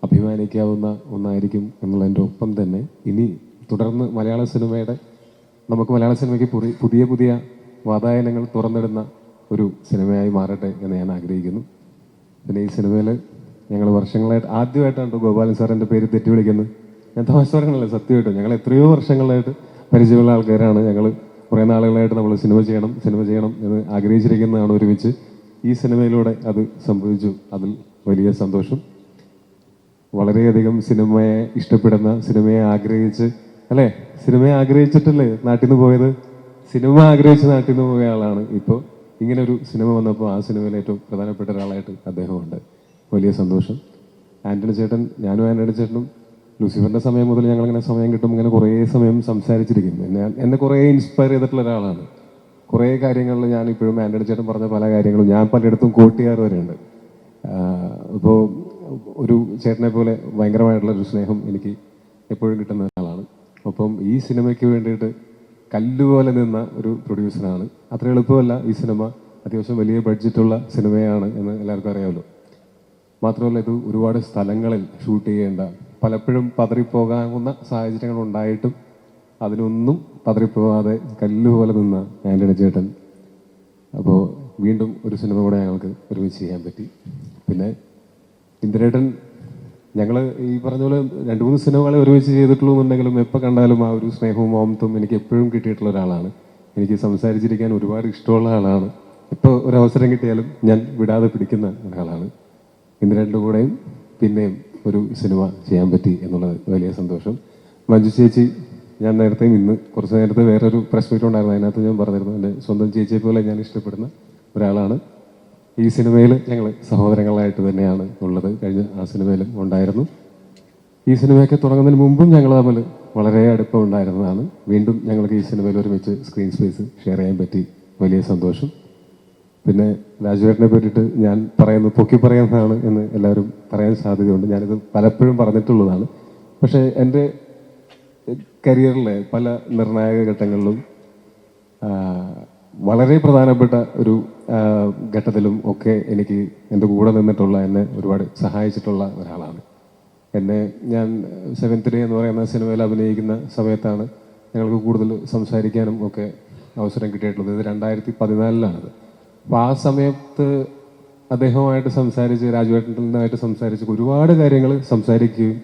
അഭിമാനിക്കാവുന്ന ഒന്നായിരിക്കും എന്നുള്ളതിൻ്റെ ഒപ്പം തന്നെ ഇനി തുടർന്ന് നമുക്ക് മലയാള സിനിമയ്ക്ക് പുതിയ വാതായനങ്ങൾ തുറന്നിടുന്ന ഒരു സിനിമയായി മാറട്ടെ എന്ന് ഞാൻ ആഗ്രഹിക്കുന്നു. പിന്നെ ഈ സിനിമയിൽ ഞങ്ങൾ വർഷങ്ങളായിട്ട് ആദ്യമായിട്ടാണ് ഗോപാലൻ സാറിൻ്റെ പേര് തെറ്റി വിളിക്കുന്നത്. ഞാൻ തമാശ പറയണല്ലോ, സത്യമായിട്ടും ഞങ്ങൾ എത്രയോ വർഷങ്ങളായിട്ട് പരിചയമുള്ള ആൾക്കാരാണ്. ഞങ്ങൾ കുറേ നാളുകളായിട്ട് നമ്മൾ സിനിമ ചെയ്യണം എന്ന് ആഗ്രഹിച്ചിരിക്കുന്നതാണ് ഒരുമിച്ച്. ഈ സിനിമയിലൂടെ അത് സംഭവിച്ചു. അതിൽ വലിയ സന്തോഷം. വളരെയധികം സിനിമയെ ഇഷ്ടപ്പെടുന്ന, സിനിമയെ ആഗ്രഹിച്ചിട്ടല്ലേ നാട്ടിൽ നിന്ന് പോയത്. സിനിമ ആഗ്രഹിച്ച് നാട്ടിൽ നിന്ന് പോയ ആളാണ്. ഇപ്പോൾ ഇങ്ങനൊരു സിനിമ വന്നപ്പോൾ ആ സിനിമയിൽ ഏറ്റവും പ്രധാനപ്പെട്ട ഒരാളായിട്ട് അദ്ദേഹമുണ്ട്. വലിയ സന്തോഷം. ഞാനും ആന്റണി ചേട്ടനും ലൂസിഫറിൻ്റെ സമയം മുതൽ ഞങ്ങളിങ്ങനെ സമയം കിട്ടുമ്പോൾ ഇങ്ങനെ കുറേ സമയം സംസാരിച്ചിരിക്കും. എന്നെ കുറേ ഇൻസ്പയർ ചെയ്തിട്ടുള്ള ഒരാളാണ്. കുറേ കാര്യങ്ങളിൽ ഞാൻ ഇപ്പോഴും ആന്റണി ചേട്ടൻ പറഞ്ഞ പല കാര്യങ്ങളും ഞാൻ പലയിടത്തും കോട്ട് ചെയ്യാറ് വരെയുണ്ട്. ഇപ്പോൾ ഒരു ചേട്ടനെ പോലെ ഭയങ്കരമായിട്ടുള്ളൊരു സ്നേഹം എനിക്ക് എപ്പോഴും കിട്ടുന്ന ഒരാളാണ്. ഒപ്പം ഈ സിനിമയ്ക്ക് വേണ്ടിയിട്ട് കല്ലുപോലെ നിന്ന ഒരു പ്രൊഡ്യൂസറാണ്. അത്ര എളുപ്പമല്ല. ഈ സിനിമ അത്യാവശ്യം വലിയ ബഡ്ജറ്റുള്ള സിനിമയാണ് എന്ന് എല്ലാവർക്കും അറിയാമല്ലോ. മാത്രമല്ല ഇത് ഒരുപാട് സ്ഥലങ്ങളിൽ ഷൂട്ട് ചെയ്യേണ്ട, പലപ്പോഴും പതറിപ്പോകാവുന്ന സാഹചര്യങ്ങൾ ഉണ്ടായിട്ടും അതിനൊന്നും പതറിപ്പോകാതെ കല്ലുപോലെ നിന്ന ആന്റണി ചേട്ടൻ. അപ്പോൾ വീണ്ടും ഒരു സിനിമ കൂടെ ഞങ്ങൾക്ക് ഒരുമിച്ച് ചെയ്യാൻ പറ്റി. പിന്നെ ഇന്ദ്രേട്ടൻ, ഞങ്ങൾ ഈ പറഞ്ഞ പോലെ 2-3 സിനിമകളെ ഒരുമിച്ച് ചെയ്തിട്ടുള്ളൂ എന്നുണ്ടെങ്കിലും എപ്പോൾ കണ്ടാലും ആ ഒരു സ്നേഹവും മമത്വം എനിക്ക് എപ്പോഴും കിട്ടിയിട്ടുള്ള ഒരാളാണ്. എനിക്ക് സംസാരിച്ചിരിക്കാൻ ഒരുപാട് ഇഷ്ടമുള്ള ആളാണ്. ഇപ്പോൾ ഒരു അവസരം കിട്ടിയാലും ഞാൻ വിടാതെ പിടിക്കുന്ന ഒരാളാണ്. ഇന്ദിരയുടെ കൂടെയും പിന്നെയും ഒരു സിനിമ ചെയ്യാൻ പറ്റി എന്നുള്ളത് വലിയ സന്തോഷം. മഞ്ജു ചേച്ചി, ഞാൻ നേരത്തെയും ഇന്ന് കുറച്ച് നേരത്തെ വേറൊരു പ്രസ് മീറ്റ് ഉണ്ടായിരുന്നു, അതിനകത്ത് ഞാൻ പറഞ്ഞിരുന്നു എൻ്റെ സ്വന്തം ചേച്ചിയെ പോലെ ഞാൻ ഇഷ്ടപ്പെടുന്ന ഒരാളാണ്. ഈ സിനിമയിൽ ഞങ്ങൾ സഹോദരങ്ങളായിട്ട് തന്നെയാണ് ഉള്ളത്. കഴിഞ്ഞ ആ സിനിമയിലും ഉണ്ടായിരുന്നു. ഈ സിനിമയൊക്കെ തുടങ്ങുന്നതിന് മുമ്പും ഞങ്ങൾ തമ്മിൽ വളരെ അടുപ്പം ഉണ്ടായിരുന്നതാണ്. വീണ്ടും ഞങ്ങൾക്ക് ഈ സിനിമയിൽ ഒരുമിച്ച് സ്ക്രീൻ സ്പേസ് ഷെയർ ചെയ്യാൻ പറ്റി, വലിയ സന്തോഷം. പിന്നെ രാജുവേട്ടനെ പറ്റിയിട്ട് ഞാൻ പൊക്കി പറയുന്നതാണ് എന്ന് എല്ലാവരും പറയാൻ സാധ്യതയുണ്ട്. ഞാനിത് പലപ്പോഴും പറഞ്ഞിട്ടുള്ളതാണ്. പക്ഷേ എൻ്റെ കരിയറിലെ പല നിർണായക ഘട്ടങ്ങളിലും വളരെ പ്രധാനപ്പെട്ട ഒരു ഘട്ടത്തിലും ഒക്കെ എനിക്ക് എൻ്റെ കൂടെ നിന്നിട്ടുള്ള, എന്നെ ഒരുപാട് സഹായിച്ചിട്ടുള്ള ഒരാളാണ്. ഞാൻ 7th ഡേ എന്ന് പറയുന്ന സിനിമയിൽ അഭിനയിക്കുന്ന സമയത്താണ് ഞങ്ങൾക്ക് കൂടുതൽ സംസാരിക്കാനും ഒക്കെ അവസരം കിട്ടിയിട്ടുള്ളത്. ഇത് 2014 അപ്പോൾ ആ സമയത്ത് അദ്ദേഹവുമായിട്ട് സംസാരിച്ച്, രാജുവേട്ടനായിട്ട് സംസാരിച്ച് ഒരുപാട് കാര്യങ്ങൾ സംസാരിക്കുകയും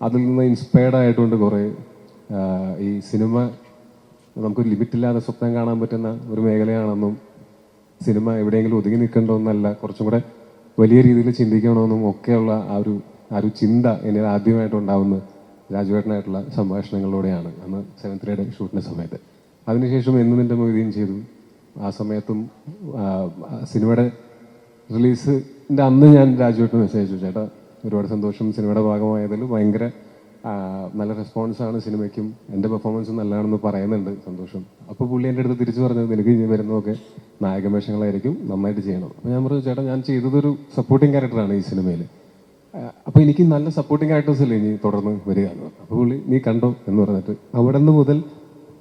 അതിൽ നിന്ന് ഇൻസ്പയർഡ് ആയിട്ടുണ്ട് കുറേ. ഈ സിനിമ നമുക്ക് ലിമിറ്റില്ലാതെ സ്വപ്നം കാണാൻ പറ്റുന്ന ഒരു മേഖലയാണെന്നും സിനിമ എവിടെയെങ്കിലും ഒതുങ്ങി നിൽക്കേണ്ടതെന്നല്ല, കുറച്ചും കൂടെ വലിയ രീതിയിൽ ചിന്തിക്കണമെന്നും ഒക്കെയുള്ള ആ ഒരു ചിന്ത എന്നിൽ ആദ്യമായിട്ട് ഉണ്ടാവുന്ന രാജുവേട്ടനായിട്ടുള്ള സംഭാഷണങ്ങളിലൂടെയാണ് അന്ന് 7th ഡേ ഷൂട്ടിൻ്റെ സമയത്ത്. അതിനുശേഷം എന്നും നിൻ്റെ മൊയ്തീൻ ചെയ്തു. ആ സമയത്തും സിനിമയുടെ റിലീസിൻ്റെ അന്ന് ഞാൻ രാജുവേട്ടന് മെസ്സേജ് അയച്ചു, ചേട്ടാ ഒരുപാട് സന്തോഷം, സിനിമയുടെ ഭാഗമായതിൽ ഭയങ്കര നല്ല റെസ്പോൺസാണ് സിനിമയ്ക്കും, എൻ്റെ പെർഫോമൻസും നല്ലതാണെന്ന് പറയുന്നുണ്ട്, സന്തോഷം. അപ്പോൾ പുള്ളി എൻ്റെ അടുത്ത് തിരിച്ചു പറഞ്ഞത്, നിനക്ക് ഇനി വരുന്നതൊക്കെ നായകവേഷങ്ങളായിരിക്കും, നന്നായിട്ട് ചെയ്യണം. അപ്പോൾ ഞാൻ പറഞ്ഞു, ചേട്ടാ ഞാൻ ചെയ്തതൊരു സപ്പോർട്ടിങ് ക്യാരക്ടറാണ് ഈ സിനിമയിൽ, അപ്പോൾ എനിക്ക് നല്ല സപ്പോർട്ടിങ് ക്യാരക്ടേഴ്സ് അല്ലേ ഇനി തുടർന്ന് വരിക എന്ന് പറഞ്ഞു. അപ്പോൾ പുള്ളി നീ കണ്ടോ എന്ന് പറഞ്ഞിട്ട് അവിടെ നിന്ന് മുതൽ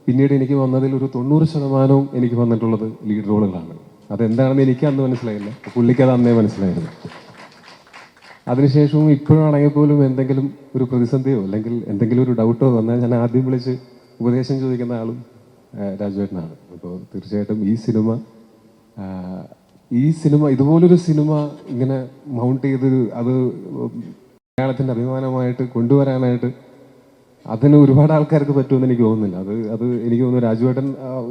പിന്നീട് എനിക്ക് വന്നതിൽ ഒരു 90% എനിക്ക് വന്നിട്ടുള്ളത് ലീഡ് റോളുകളാണ്. അതെന്താണെന്ന് എനിക്ക് അന്ന് മനസ്സിലായില്ല, പുള്ളിക്ക് അത് അന്നേ മനസ്സിലായിരുന്നു. അതിനുശേഷവും ഇപ്പോഴാണെങ്കിൽ പോലും എന്തെങ്കിലും ഒരു പ്രതിസന്ധിയോ അല്ലെങ്കിൽ എന്തെങ്കിലും ഒരു ഡൗട്ടോ വന്നാൽ ഞാൻ ആദ്യം വിളിച്ച് ഉപദേശം ചോദിക്കുന്ന ആളും രാജുവേട്ടനാണ്. അപ്പോൾ തീർച്ചയായിട്ടും ഈ സിനിമ ഇതുപോലൊരു സിനിമ ഇങ്ങനെ മൗണ്ട് ചെയ്ത് അത് മലയാളത്തിൻ്റെ അഭിമാനമായിട്ട് കൊണ്ടുവരാനായിട്ട് അതിന് ഒരുപാട് ആൾക്കാർക്ക് പറ്റുമെന്ന് എനിക്ക് തോന്നുന്നില്ല. അത് എനിക്ക് തോന്നുന്നു രാജുവേട്ടൻ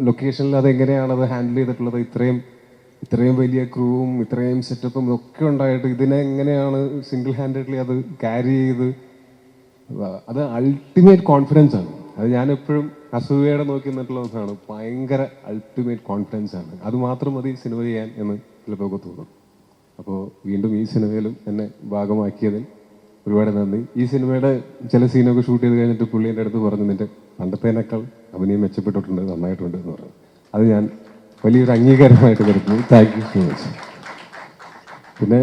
ലൊക്കേഷനിൽ അതെങ്ങനെയാണ് അത് ഹാൻഡിൽ ചെയ്തിട്ടുള്ളത്, ഇത്രയും വലിയ ക്രൂവും ഇത്രയും സെറ്റപ്പും ഒക്കെ ഉണ്ടായിട്ട് ഇതിനെ എങ്ങനെയാണ് സിംഗിൾ ഹാൻഡഡ്ലി അത് ക്യാരി ചെയ്ത്, അത് അൾട്ടിമേറ്റ് കോൺഫിഡൻസ് ആണ്. അത് ഞാൻ എപ്പോഴും അസൂയയുടെ നോക്കി നിന്നിട്ടുള്ള ഒന്നാണ്. ഭയങ്കര അൾട്ടിമേറ്റ് കോൺഫിഡൻസ് ആണ്. അത് മാത്രം മതി സിനിമ ചെയ്യാൻ എന്ന് ചിലപ്പോൾ തോന്നും. അപ്പോൾ വീണ്ടും ഈ സിനിമയിലും എന്നെ ഭാഗമാക്കിയതിൽ ഒരുപാട് നന്ദി. ഈ സിനിമയുടെ ചില സീനൊക്കെ ഷൂട്ട് ചെയ്ത് കഴിഞ്ഞിട്ട് പുള്ളി എൻ്റെ അടുത്ത് പറഞ്ഞു, നിന്റെ പണ്ടത്തേനേക്കാൾ അഭിനയം മെച്ചപ്പെട്ടിട്ടുണ്ട്, നന്നായിട്ടുണ്ട് എന്ന് പറഞ്ഞു. അത് ഞാൻ വലിയൊരു അംഗീകാരമായിട്ട് കരുതുന്നു. Thank you so much. പിന്നെ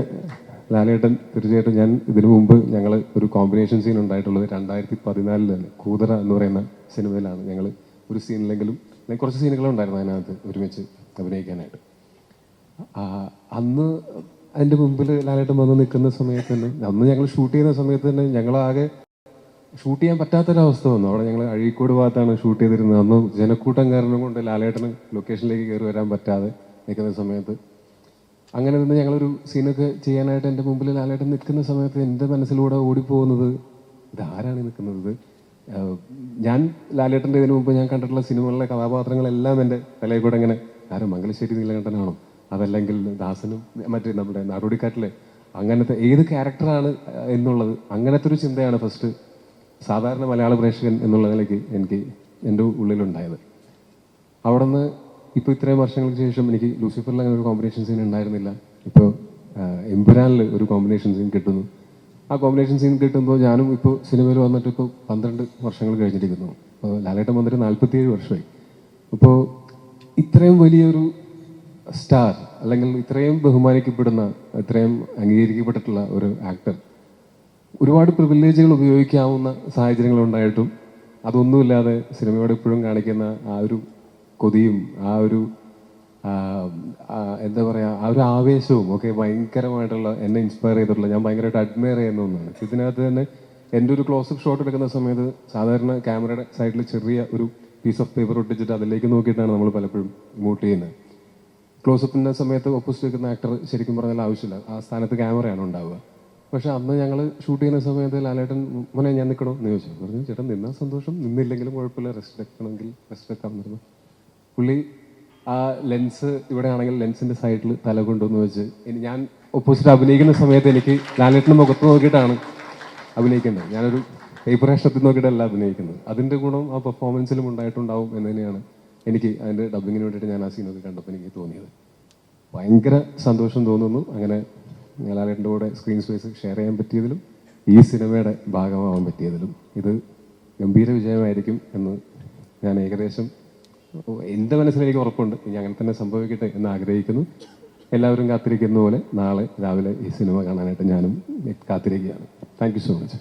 ലാലേട്ടൻ, തീർച്ചയായിട്ടും ഞാൻ ഇതിനു മുമ്പ് ഞങ്ങൾ ഒരു കോമ്പിനേഷൻ സീൻ ഉണ്ടായിട്ടുള്ളത് 2014 തന്നെ കൂതറ എന്ന് പറയുന്ന സിനിമയിലാണ്. ഞങ്ങൾ ഒരു സീനിലെങ്കിലും കുറച്ച് സീനുകളുണ്ടായിരുന്നു അതിനകത്ത് ഒരുമിച്ച് അഭിനയിക്കാനായിട്ട്. അന്ന് അതിൻ്റെ മുമ്പിൽ ലാലേട്ടൻ വന്ന് നിൽക്കുന്ന സമയത്ത് തന്നെ, അന്ന് ഞങ്ങൾ ഷൂട്ട് ചെയ്യുന്ന സമയത്ത് തന്നെ ഞങ്ങളാകെ ഷൂട്ട് ചെയ്യാൻ പറ്റാത്തൊരവസ്ഥ വന്നു. അവിടെ ഞങ്ങൾ അഴീക്കോട് ഭാഗത്താണ് ഷൂട്ട് ചെയ്തിരുന്നത്. അന്ന് ജനക്കൂട്ടം കാരണം കൊണ്ട് ലാലേട്ടന് ലൊക്കേഷനിലേക്ക് കയറി വരാൻ പറ്റാതെ നിൽക്കുന്ന സമയത്ത് അങ്ങനെ നിന്ന് ഞങ്ങളൊരു സീനൊക്കെ ചെയ്യാനായിട്ട് എൻ്റെ മുമ്പിൽ ലാലേട്ടൻ നിൽക്കുന്ന സമയത്ത് എൻ്റെ മനസ്സിലൂടെ ഓടിപ്പോകുന്നത്, ഇതാരാണ് നിൽക്കുന്നത്? ഞാൻ ലാലേട്ടൻ്റെ ഇതിനു മുമ്പ് ഞാൻ കണ്ടിട്ടുള്ള സിനിമകളിലെ കഥാപാത്രങ്ങളെല്ലാം എൻ്റെ തലയിൽ കൂടെ ഇങ്ങനെ, ആരും മംഗലശ്ശേരി നീലകണ്ഠനാണോ, അതല്ലെങ്കിൽ ദാസനും മറ്റേ നമ്മുടെ നാടോടിക്കാറ്റിലെ അങ്ങനത്തെ ഏത് ക്യാരക്ടറാണ് എന്നുള്ളത്, അങ്ങനത്തെ ഒരു ചിന്തയാണ് ഫസ്റ്റ് സാധാരണ മലയാള പ്രേക്ഷകൻ എന്നുള്ള നിലയ്ക്ക് എനിക്ക് എൻ്റെ ഉള്ളിലുണ്ടായത്. അവിടെ നിന്ന് ഇപ്പോൾ ഇത്രയും വർഷങ്ങൾക്ക് ശേഷം എനിക്ക് ലൂസിഫറിൽ അങ്ങനെ ഒരു കോമ്പിനേഷൻ സീൻ ഉണ്ടായിരുന്നില്ല. ഇപ്പോൾ എമ്പുരാനിൽ ഒരു കോമ്പിനേഷൻ സീൻ കിട്ടുന്നു. ആ കോമ്പിനേഷൻ സീൻ കിട്ടുമ്പോൾ ഞാനും ഇപ്പോൾ സിനിമയിൽ വന്നിട്ട് ഇപ്പോൾ 12 വർഷങ്ങൾ കഴിഞ്ഞിരിക്കുന്നു. അപ്പോൾ ലാലേട്ടൻ വന്നിട്ട് 47 വർഷമായി. അപ്പോൾ ഇത്രയും വലിയൊരു സ്റ്റാർ, അല്ലെങ്കിൽ ഇത്രയും ബഹുമാനിക്കപ്പെടുന്ന, ഇത്രയും അംഗീകരിക്കപ്പെട്ടിട്ടുള്ള ഒരു ആക്ടർ ഒരുപാട് പ്രിവിലേജുകൾ ഉപയോഗിക്കാവുന്ന സാഹചര്യങ്ങളുണ്ടായിട്ടും അതൊന്നുമില്ലാതെ സിനിമയോട് ഇപ്പോഴും കാണിക്കുന്ന ആ ഒരു കൊതിയും ആ ഒരു എന്താ പറയുക, ആ ഒരു ആവേശവും ഒക്കെ ഭയങ്കരമായിട്ടുള്ള, എന്നെ ഇൻസ്പയർ ചെയ്തിട്ടുള്ള, ഞാൻ ഭയങ്കരമായിട്ട് അഡ്മയർ ചെയ്യുന്ന ഒന്നാണ്. ഇതിനകത്ത് തന്നെ എൻ്റെ ഒരു ക്ലോസപ്പ് ഷോട്ട് എടുക്കുന്ന സമയത്ത് സാധാരണ ക്യാമറയുടെ സൈഡിൽ ചെറിയ ഒരു പീസ് ഓഫ് പേപ്പർ ഒട്ടിച്ചിട്ട് അതിലേക്ക് നോക്കിയിട്ടാണ് നമ്മൾ പലപ്പോഴും മൂട്ട് ചെയ്യുന്നത്. ക്ലോസപ്പിൻ്റെ സമയത്ത് ഓപ്പോസിറ്റ് നിൽക്കുന്ന ആക്ടർ ശരിക്കും പറഞ്ഞാൽ ആവശ്യമില്ല, ആ സ്ഥാനത്ത് ക്യാമറയാണ് ഉണ്ടാവുക. പക്ഷെ അന്ന് ഞങ്ങൾ ഷൂട്ട് ചെയ്യുന്ന സമയത്ത് ലാലേട്ടൻ, മോനെ ഞാൻ നിൽക്കണോ എന്ന് ചോദിച്ചു. പറഞ്ഞു, ചേട്ടൻ നിന്നാൽ സന്തോഷം, നിന്നില്ലെങ്കിലും കുഴപ്പമില്ല, റെസ്റ്റ് എടുക്കണമെങ്കിൽ റെസ്റ്റ് എടുക്കാൻ പറഞ്ഞു. പുള്ളി ആ ലെൻസ് ഇവിടെ ആണെങ്കിൽ ലെൻസിൻ്റെ സൈഡിൽ തല കൊണ്ടുവന്ന് വെച്ച് ഞാൻ ഓപ്പോസിറ്റ് അഭിനയിക്കുന്ന സമയത്ത് എനിക്ക് ലാലേട്ടൻ്റെ മുഖത്ത് നോക്കിയിട്ടാണ് അഭിനയിക്കേണ്ടത്. ഞാനൊരു പേപ്പർ അക്ഷരത്തിൽ നോക്കിയിട്ടല്ല അഭിനയിക്കുന്നത്. അതിൻ്റെ ഗുണം ആ പെർഫോമൻസിലും ഉണ്ടായിട്ടുണ്ടാവും എന്ന് തന്നെയാണ് എനിക്ക് അതിൻ്റെ ഡബിങ്ങിന് വേണ്ടിയിട്ട് ഞാൻ ആ സീനൊക്കെ കണ്ടപ്പോൾ എനിക്ക് തോന്നിയത്. ഭയങ്കര സന്തോഷം തോന്നുന്നു അങ്ങനെ ലാലേട്ടൻ്റെ കൂടെ സ്ക്രീൻ സ്പേസ് ഷെയർ ചെയ്യാൻ പറ്റിയതിലും ഈ സിനിമയുടെ ഭാഗമാവാൻ പറ്റിയതിലും. ഇത് ഗംഭീര വിജയമായിരിക്കും എന്ന് ഞാൻ ഏകദേശം എൻ്റെ മനസ്സിൽ എനിക്ക് ഉറപ്പുണ്ട്. ഇനി അങ്ങനെ തന്നെ സംഭവിക്കട്ടെ എന്ന് ആഗ്രഹിക്കുന്നു. എല്ലാവരും കാത്തിരിക്കുന്ന പോലെ നാളെ രാവിലെ ഈ സിനിമ കാണാനായിട്ട് ഞാനും കാത്തിരിക്കുകയാണ്. Thank you so much.